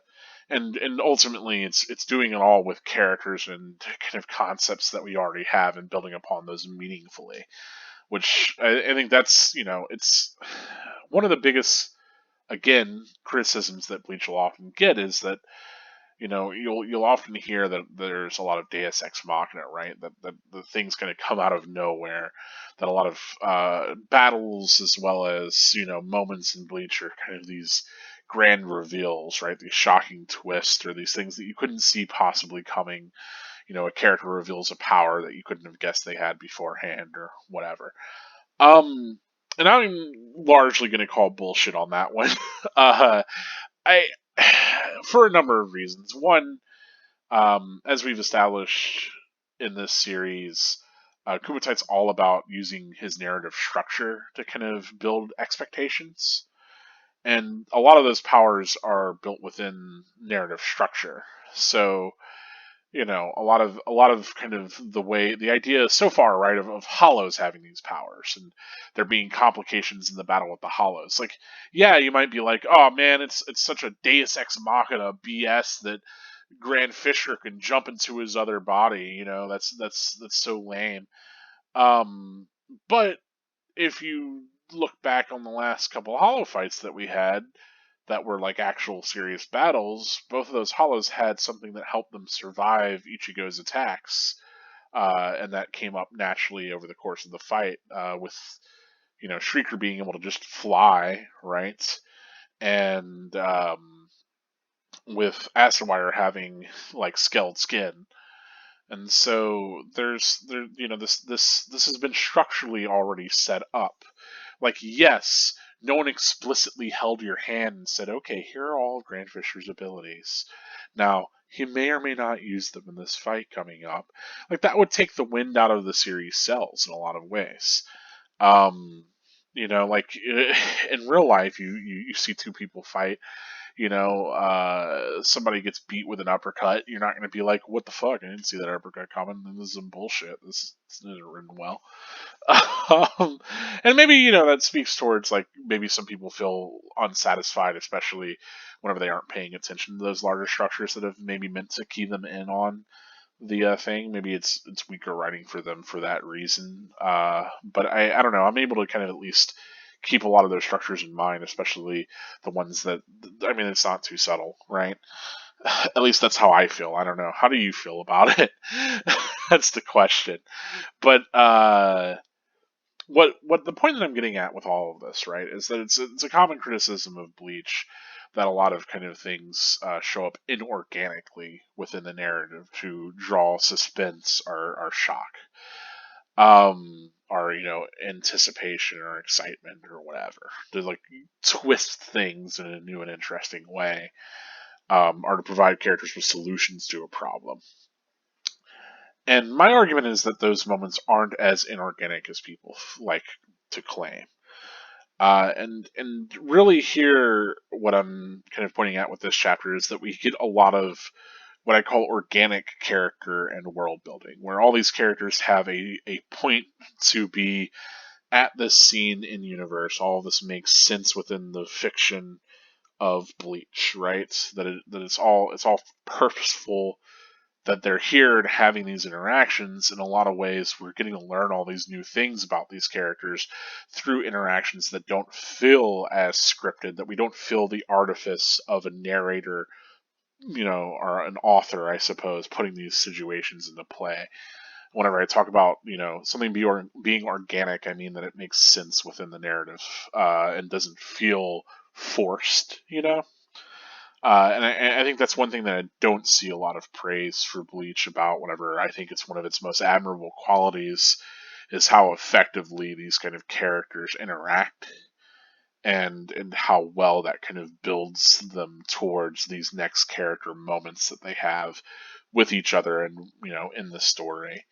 And ultimately, it's doing it all with characters and kind of concepts that we already have, and building upon those meaningfully. Which I think that's it's one of the biggest, again, criticisms that Bleach will often get, is that you'll often hear that there's a lot of Deus Ex Machina, right? That the thing's going to come out of nowhere. That a lot of battles, as well as moments in Bleach, are kind of these grand reveals, right? These shocking twists, or these things that you couldn't see possibly coming. A character reveals a power that you couldn't have guessed they had beforehand, or whatever. Um, and I'm largely going to call bullshit on that one. uh, I for a number of reasons. One, as we've established in this series, Kumatai's all about using his narrative structure to kind of build expectations, and a lot of those powers are built within narrative structure. So a lot of kind of the idea so far, right, of hollows having these powers, and there being complications in the battle with the hollows. Like, yeah, you might be like, oh man, it's such a Deus Ex Machina BS that Grand Fisher can jump into his other body. That's so lame. Um, but if you look back on the last couple of hollow fights that we had, that were like actual serious battles, both of those hollows had something that helped them survive Ichigo's attacks, and that came up naturally over the course of the fight, with Shrieker being able to just fly, right, and with Acid Wire having like scaled skin. And so this has been structurally already set up. Like, yes, no one explicitly held your hand and said, okay, here are all of Grand Fisher's abilities. Now, he may or may not use them in this fight coming up. Like, that would take the wind out of the series' sails in a lot of ways. Like in real life, you see two people fight, somebody gets beat with an uppercut, you're not going to be like, what the fuck? I didn't see that uppercut coming. This is some bullshit. This isn't written well. um, and maybe, that speaks towards, like, maybe some people feel unsatisfied, especially whenever they aren't paying attention to those larger structures that have maybe meant to key them in on the thing. Maybe it's weaker writing for them for that reason. But I don't know. I'm able to kind of at least keep a lot of those structures in mind, especially the ones that, I mean, it's not too subtle, right? At least that's how I feel. I don't know. How do you feel about it? That's the question. But what the point that I'm getting at with all of this, right, is that it's a common criticism of Bleach that a lot of kind of things show up inorganically within the narrative to draw suspense or shock, or anticipation or excitement or whatever, to like twist things in a new and interesting way, or to provide characters with solutions to a problem. And my argument is that those moments aren't as inorganic as people like to claim. And really here, what I'm kind of pointing out with this chapter is that we get a lot of what I call organic character and world building, where all these characters have a point to be at this scene in universe. All of this makes sense within the fiction of Bleach, right? That it's all purposeful that they're here and having these interactions. In a lot of ways, we're getting to learn all these new things about these characters through interactions that don't feel as scripted, that we don't feel the artifice of a narrator, or an author, I suppose, putting these situations into play. Whenever I talk about, something being organic, I mean that it makes sense within the narrative, and doesn't feel forced, and I think that's one thing that I don't see a lot of praise for Bleach about. Whenever I think it's one of its most admirable qualities is how effectively these kind of characters interact, and how well that kind of builds them towards these next character moments that they have with each other and in the story.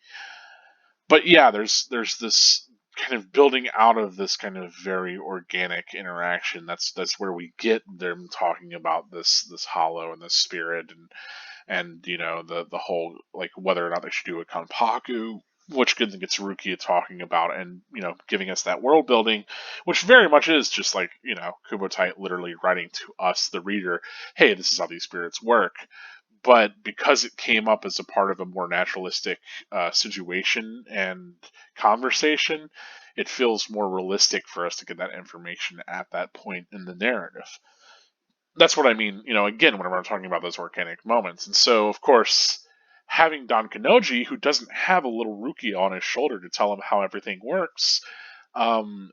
But yeah, there's this kind of building out of this kind of very organic interaction. That's where we get them talking about this hollow and this spirit, and the whole, like, whether or not they should do a kanpaku, which gets Rukia talking about, and giving us that world building, which very much is just like Kubotai literally writing to us, the reader, hey, this is how these spirits work. But because it came up as a part of a more naturalistic situation and conversation, it feels more realistic for us to get that information at that point in the narrative. That's what I mean, again, whenever I'm talking about those organic moments. And so, of course, having Don Kanonji, who doesn't have a little Rukia on his shoulder to tell him how everything works, him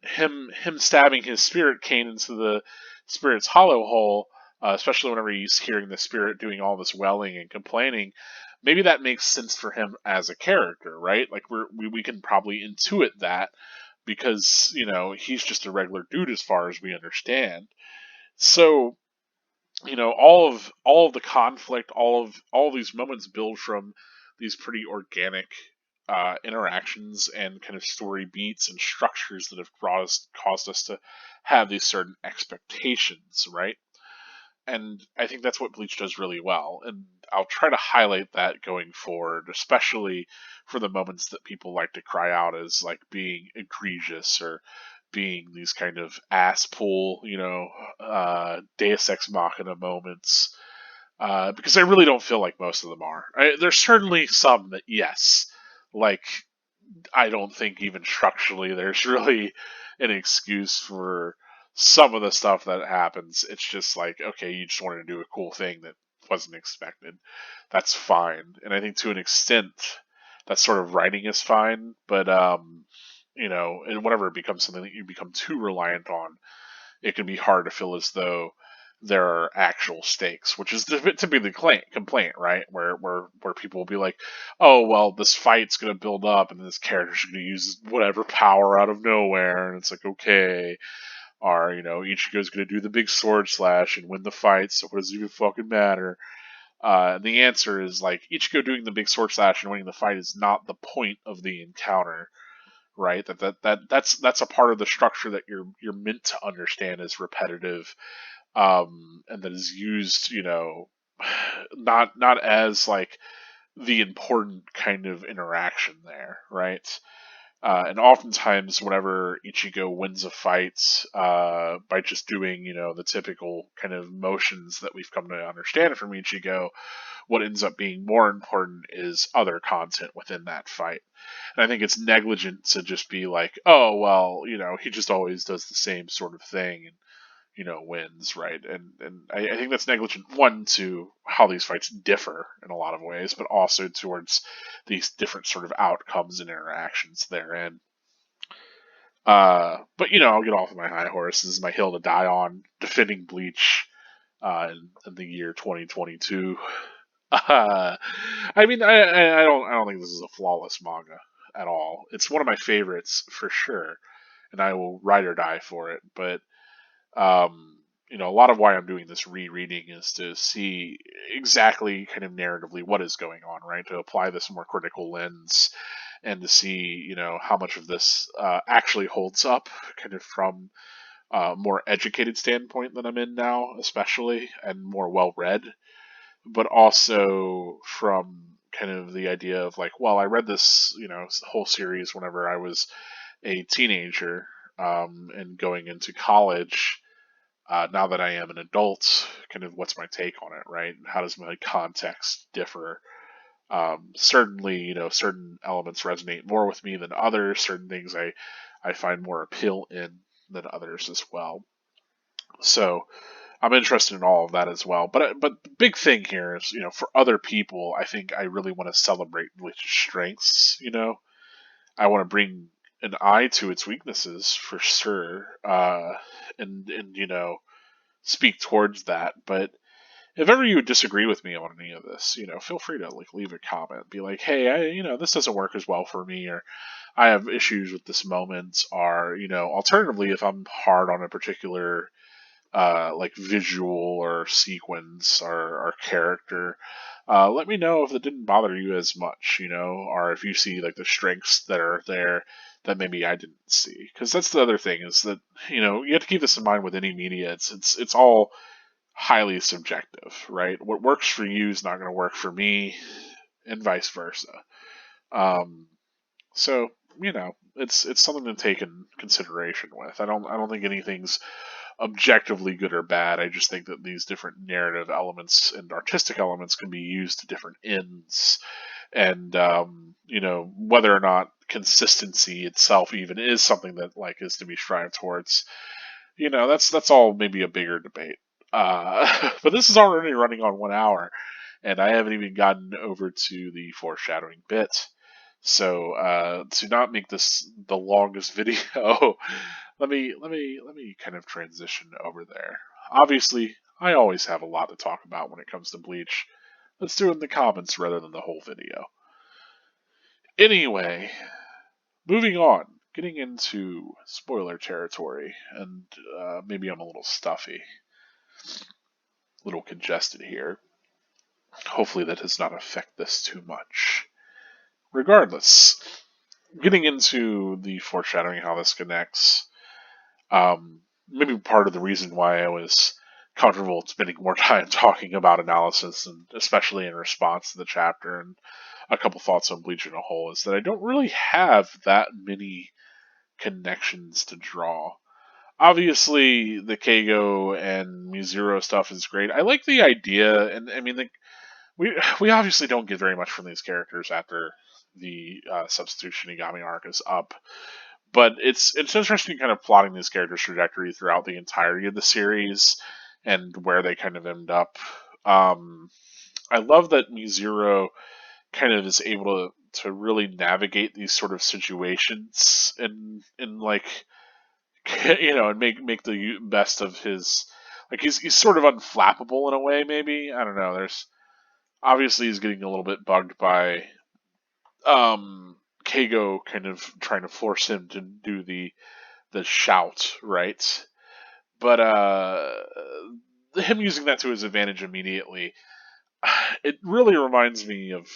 stabbing his spirit cane into the spirit's hollow hole, especially whenever he's hearing the spirit doing all this wailing and complaining, maybe that makes sense for him as a character, right? Like we can probably intuit that because he's just a regular dude as far as we understand. So all of the conflict, all of these moments build from these pretty organic interactions and kind of story beats and structures that have caused us to have these certain expectations, right? And I think that's what Bleach does really well. And I'll try to highlight that going forward, especially for the moments that people like to cry out as like being egregious or being these kind of ass pull, Deus Ex Machina moments. Because I really don't feel like most of them are. There's certainly some that, yes, like I don't think even structurally there's really an excuse for some of the stuff that happens. It's just like, okay, you just wanted to do a cool thing that wasn't expected. That's fine. And I think to an extent, that sort of writing is fine. But, and whenever it becomes something that you become too reliant on, it can be hard to feel as though there are actual stakes, which is typically the complaint, right? Where people will be like, "Oh, well, this fight's gonna build up, and this character's gonna use whatever power out of nowhere," and it's like, okay, or Ichigo's gonna do the big sword slash and win the fight, so what does it even fucking matter? And the answer is like Ichigo doing the big sword slash and winning the fight is not the point of the encounter, right? That's a part of the structure that you're meant to understand as repetitive, and that is used, not as like the important kind of interaction there, right? And oftentimes, whenever Ichigo wins a fight by just doing, the typical kind of motions that we've come to understand from Ichigo, what ends up being more important is other content within that fight. And I think it's negligent to just be like, oh, well, he just always does the same sort of thing and, wins, right? And I think that's negligent, one, to how these fights differ in a lot of ways, but also towards these different sort of outcomes and interactions therein. But I'll get off of my high horse. This is my hill to die on, defending Bleach in the year 2022. I mean, I don't think this is a flawless manga at all. It's one of my favorites for sure, and I will ride or die for it. But a lot of why I'm doing this rereading is to see exactly kind of narratively what is going on, right? To apply this more critical lens and to see, how much of this actually holds up, kind of from a more educated standpoint than I'm in now, especially, and more well read, but also from kind of the idea of like, well, I read this, whole series whenever I was a teenager, and going into college. Now that I am an adult, kind of what's my take on it, right? How does my context differ? Certainly, certain elements resonate more with me than others. Certain things I find more appeal in than others as well. So I'm interested in all of that as well. But the big thing here is, for other people, I think I really want to celebrate Bleach's strengths. I want to bring an eye to its weaknesses for sure, and speak towards that. But if ever you disagree with me on any of this, feel free to leave a comment, be like, hey, this doesn't work as well for me, or I have issues with this moment, or alternatively, if I'm hard on a particular visual or sequence or character. Let me know if it didn't bother you as much, or if you see the strengths that are there that maybe I didn't see. Because that's the other thing is that you have to keep this in mind with any media. It's all highly subjective, right? What works for you is not going to work for me, and vice versa. Um, so it's something to take in consideration with. I don't think anything's objectively good or bad. I just think that these different narrative elements and artistic elements can be used to different ends, and whether or not consistency itself even is something that is to be strived towards. That's all maybe a bigger debate. But this is already running on 1 hour, and I haven't even gotten over to the foreshadowing bit. So to not make this the longest video, let me kind of transition over there. Obviously, I always have a lot to talk about when it comes to Bleach. Let's do it in the comments rather than the whole video. Anyway, moving on, getting into spoiler territory, and maybe I'm a little stuffy, a little congested here. Hopefully that does not affect this too much. Regardless, getting into the foreshadowing, how this connects, maybe part of the reason why I was comfortable spending more time talking about analysis, and especially in response to the chapter and a couple thoughts on Bleach in a whole, is that I don't really have that many connections to draw. Obviously, the Keigo and Mizuro stuff is great. I like the idea, and I mean, we obviously don't get very much from these characters after the Substitution Shinigami arc is up. But it's interesting kind of plotting these characters' trajectory throughout the entirety of the series and where they kind of end up. I love that Mizuro kind of is able to really navigate these sort of situations and and make the best of his, he's sort of unflappable in a way, maybe. I don't know. There's obviously he's getting a little bit bugged by Keigo kind of trying to force him to do the shout, right? But him using that to his advantage immediately, it really reminds me of,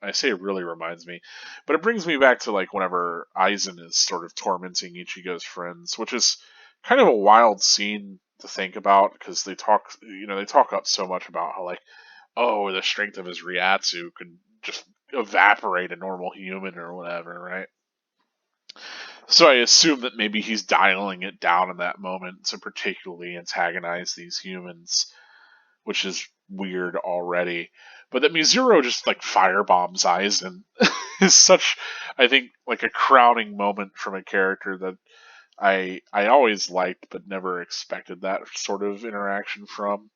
I say it really reminds me, but it brings me back to whenever Aizen is sort of tormenting Ichigo's friends, which is kind of a wild scene to think about because they talk up so much about how oh, the strength of his Ryatsu could just evaporate a normal human or whatever, right? So I assume that maybe he's dialing it down in that moment to particularly antagonize these humans, which is weird already. But that Mizuro just firebombs Aizen is such, I think, a crowning moment from a character that I always liked but never expected that sort of interaction from.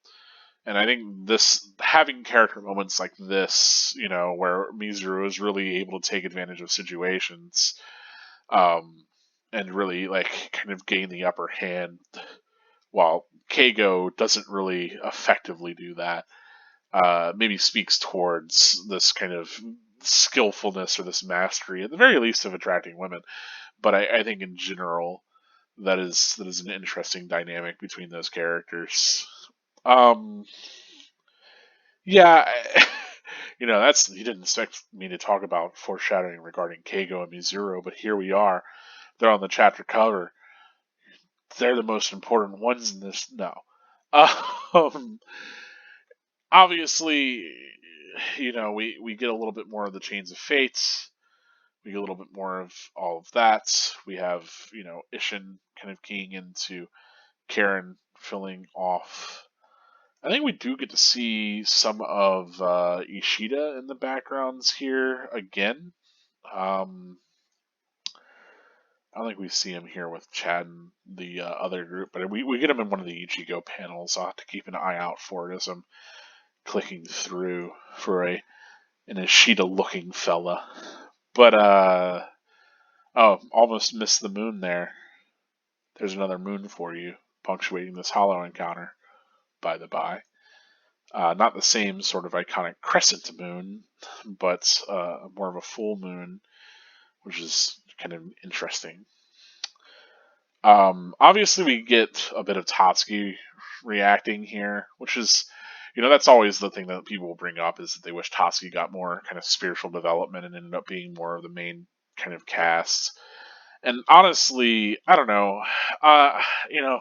And I think this having character moments like this, where Mizuru is really able to take advantage of situations, and really kind of gain the upper hand, while Keigo doesn't really effectively do that. Maybe speaks towards this kind of skillfulness or this mastery, at the very least, of attracting women. But I think in general, that is an interesting dynamic between those characters. Um, yeah, that's, you didn't expect me to talk about foreshadowing regarding Keigo and Mizuro, but here we are. They're on the chapter cover. They're the most important ones in this. No, um, obviously, we get a little bit more of the Chains of Fates. We get a little bit more of all of that. We have Ishin kind of keying into Karen filling off I think we do get to see some of Ishida in the backgrounds here again. Um, I don't think we see him here with Chad and the other group, but we get him in one of the Ichigo panels. I'll have to keep an eye out for it as I'm clicking through for an Ishida-looking fella. But oh, almost missed the moon there. There's another moon for you, punctuating this hollow encounter. By the by, not the same sort of iconic crescent moon, but more of a full moon, which is kind of interesting. Obviously, we get a bit of Tatsuki reacting here, which is, that's always the thing that people will bring up is that they wish Tatsuki got more kind of spiritual development and ended up being more of the main kind of cast. And honestly, I don't know. Uh, you know,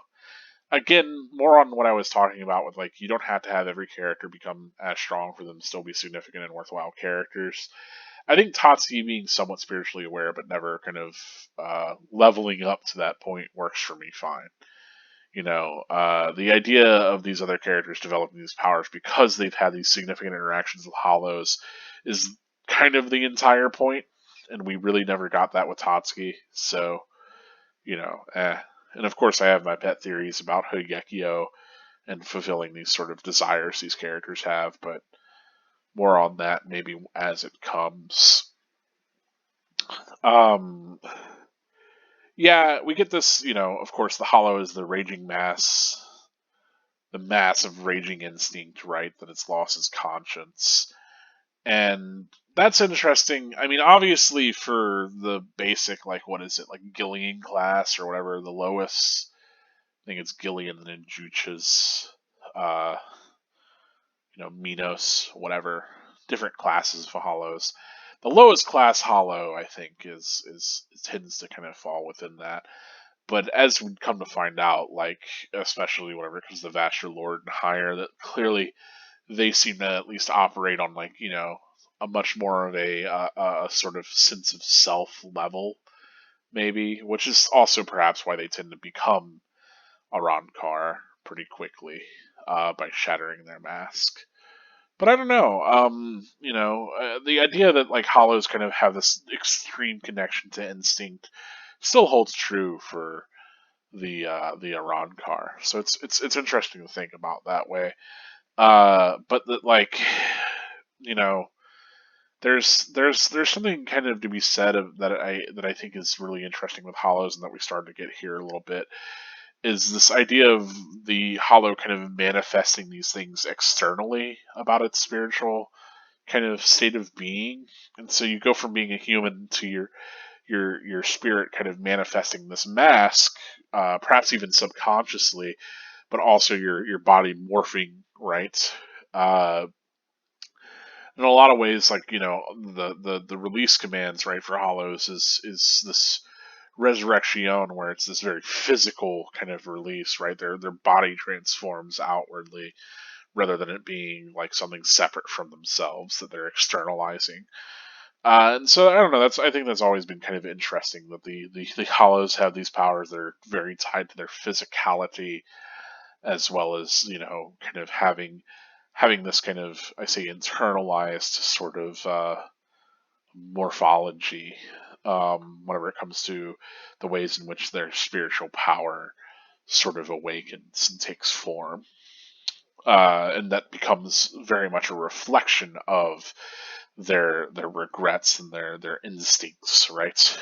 again, more on what I was talking about with like, you don't have to have every character become as strong for them to still be significant and worthwhile characters. I think Tatsuki being somewhat spiritually aware but never kind of leveling up to that point works for me fine. The idea of these other characters developing these powers because they've had these significant interactions with Hollows is kind of the entire point, and we really never got that with Tatsuki. So, And of course, I have my pet theories about Hogekyo and fulfilling these sort of desires these characters have, but more on that maybe as it comes. Um, yeah, we get this, of course, the Hollow is the raging mass, the mass of raging instinct, right? That it's lost its conscience. And that's interesting. I mean, obviously, for the basic, like, what is it, like Gillian class or whatever, the lowest, I think it's Gillian and then Juchas, uh, Minos, whatever, different classes of Hollows. The lowest class Hollow, I think, is tends to kind of fall within that. But as we come to find out, like especially whenever it comes to Vasher Lord and higher, that clearly they seem to at least operate on like a much more of a sort of sense of self level, maybe, which is also perhaps why they tend to become a Ronkar pretty quickly by shattering their mask. But I don't know. The idea that like Hollows kind of have this extreme connection to instinct still holds true for the Arankar. So it's interesting to think about that way. But that like you know there's something kind of to be said of that I think is really interesting with Hollows and that we started to get here a little bit is this idea of the Hollow kind of manifesting these things externally about its spiritual kind of state of being. And so you go from being a human to your spirit kind of manifesting this mask, perhaps even subconsciously, but also your body morphing, right? Uh, in a lot of ways, like the release commands, right, for Hollows is this resurrection where it's this very physical kind of release, right? Their body transforms outwardly rather than it being like something separate from themselves that they're externalizing. And so I don't know. I think that's always been kind of interesting that the Hollows have these powers that are very tied to their physicality, as well as kind of having this kind of I say internalized sort of morphology whenever it comes to the ways in which their spiritual power sort of awakens and takes form. And that becomes very much a reflection of their regrets and their instincts, right?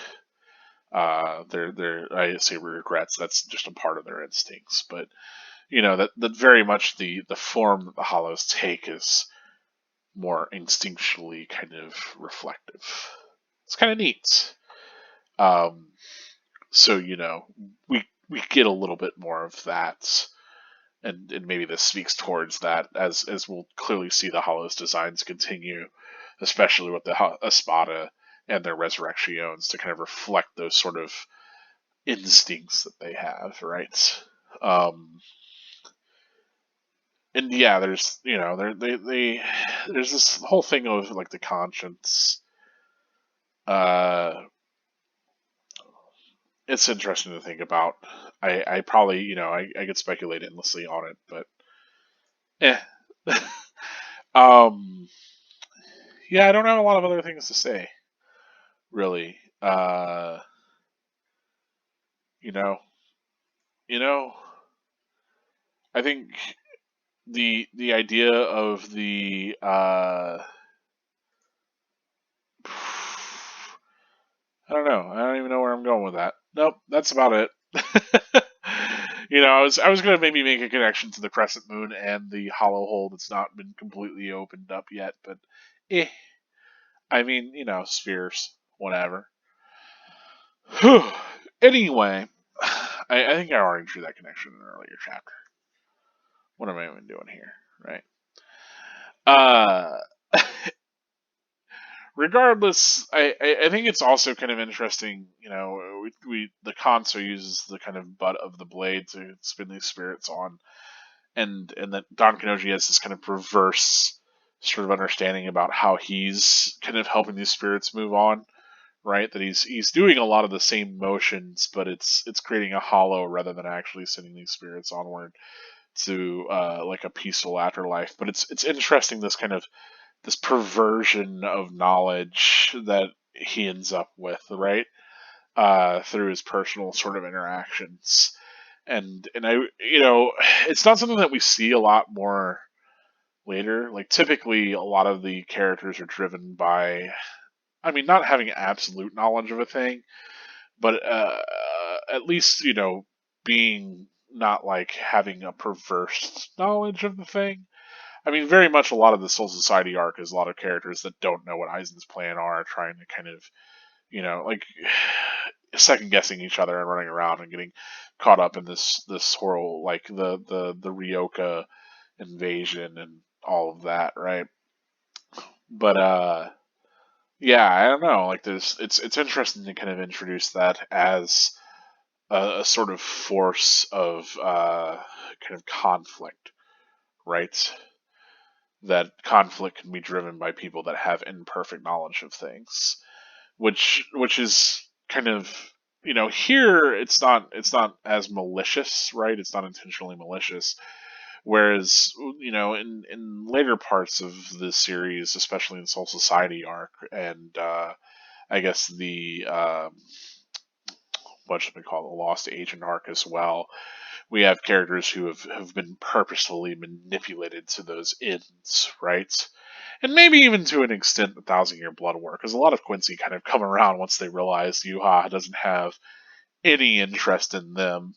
Their I say regrets. That's just a part of their instincts, but that very much the form that the Hollows take is more instinctually kind of reflective. It's kind of neat. Um, so we get a little bit more of that, and maybe this speaks towards that as we'll clearly see the Hollows designs continue, especially with the Espada and their resurrections to kind of reflect those sort of instincts that they have, right? Um, and yeah, there's they there's this whole thing of like the conscience. Uh, it's interesting to think about. I probably I could speculate endlessly on it, but eh. um, yeah, I don't have a lot of other things to say, really. You know, you know, I think the idea of the I don't know. I don't even know where I'm going with that. Nope, that's about it. I was gonna maybe make a connection to the crescent moon and the hollow hole that's not been completely opened up yet, but eh. I mean, spheres, whatever. Anyway, I think I already drew that connection in an earlier chapter. What am I even doing here, right? Uh, Regardless, I think it's also kind of interesting. We the Kanso uses the kind of butt of the blade to spin these spirits on, and that Don Kanonji has this kind of perverse sort of understanding about how he's kind of helping these spirits move on, right? That he's doing a lot of the same motions, but it's creating a hollow rather than actually sending these spirits onward to like a peaceful afterlife. But it's interesting, this perversion of knowledge that he ends up with, right? Through his personal sort of interactions. And it's not something that we see a lot more later. Like, typically, a lot of the characters are driven by, I mean, not having absolute knowledge of a thing, but at least, being not like having a perverse knowledge of the thing. I mean, very much a lot of the Soul Society arc is a lot of characters that don't know what Aizen's plan are, trying to kind of, like, second guessing each other and running around and getting caught up in this whole, like, the Ryoka invasion and all of that, right? But yeah, I don't know. Like, it's interesting to kind of introduce that as a sort of force of kind of conflict, right? That conflict can be driven by people that have imperfect knowledge of things, which is kind of, here it's not as malicious, right? It's not intentionally malicious. Whereas, in later parts of the series, especially in Soul Society arc, and I guess the what should we call it, the Lost Agent arc as well, we have characters who have been purposefully manipulated to those ends, right? And maybe even to an extent, the Thousand Year Blood War, because a lot of Quincy kind of come around once they realize Yuha doesn't have any interest in them,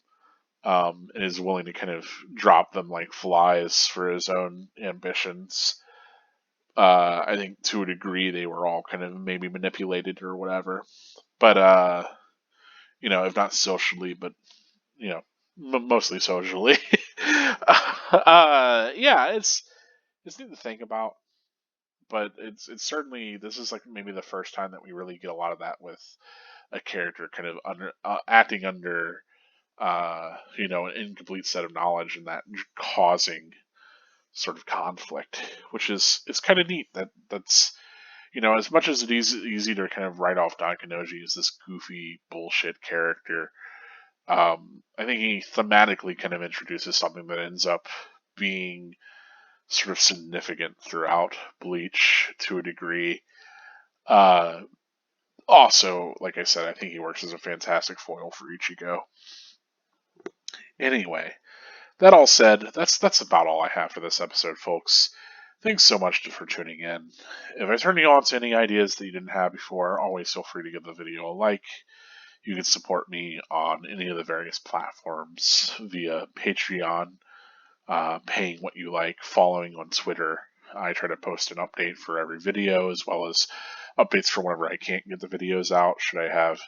and is willing to kind of drop them like flies for his own ambitions. I think to a degree they were all kind of maybe manipulated or whatever, but if not socially, but you know, mostly socially. Yeah, it's neat to think about, but it's certainly, this is like maybe the first time that we really get a lot of that with a character kind of acting under an incomplete set of knowledge, and that causing sort of conflict, which is it's kind of neat. That's as much as it is easy to kind of write off Don Kanonji as this goofy bullshit character. I think he thematically kind of introduces something that ends up being sort of significant throughout Bleach to a degree. Uh, Also, like I said, I think he works as a fantastic foil for Ichigo. Anyway, that all said, that's about all I have for this episode, folks. Thanks so much for tuning in. If I turned you on to any ideas that you didn't have before, always feel free to give the video a like. You can support me on any of the various platforms via Patreon, paying what you like, following on Twitter. I try to post an update for every video, as well as updates for whenever I can't get the videos out. Should I have,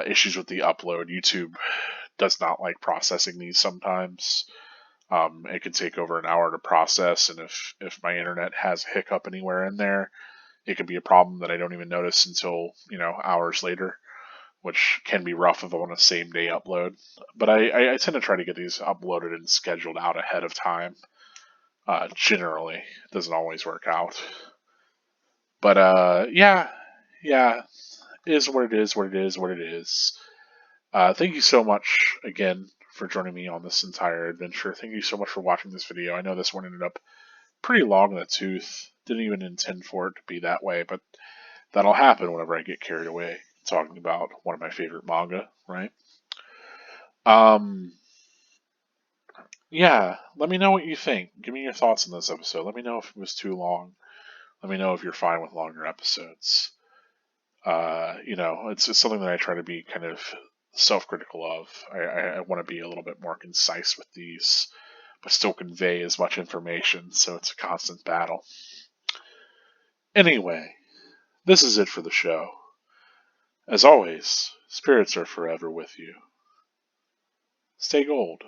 issues with the upload, YouTube does not like processing these sometimes. It can take over an hour to process, and if my internet has a hiccup anywhere in there, it could be a problem that I don't even notice until hours later, which can be rough if I want a same day upload. But I tend to try to get these uploaded and scheduled out ahead of time. Generally, it doesn't always work out. But yeah, it is what it is, what it is, what it is. Thank you so much again for joining me on this entire adventure. Thank you so much for watching this video. I know this one ended up pretty long in the tooth. Didn't even intend for it to be that way, but that'll happen whenever I get carried away talking about one of my favorite manga, right? Yeah, let me know what you think. Give me your thoughts on this episode. Let me know if it was too long. Let me know if you're fine with longer episodes. It's something that I try to be kind of self-critical of. I want to be a little bit more concise with these, but still convey as much information, so it's a constant battle. Anyway, this is it for the show. As always, spirits are forever with you. Stay gold.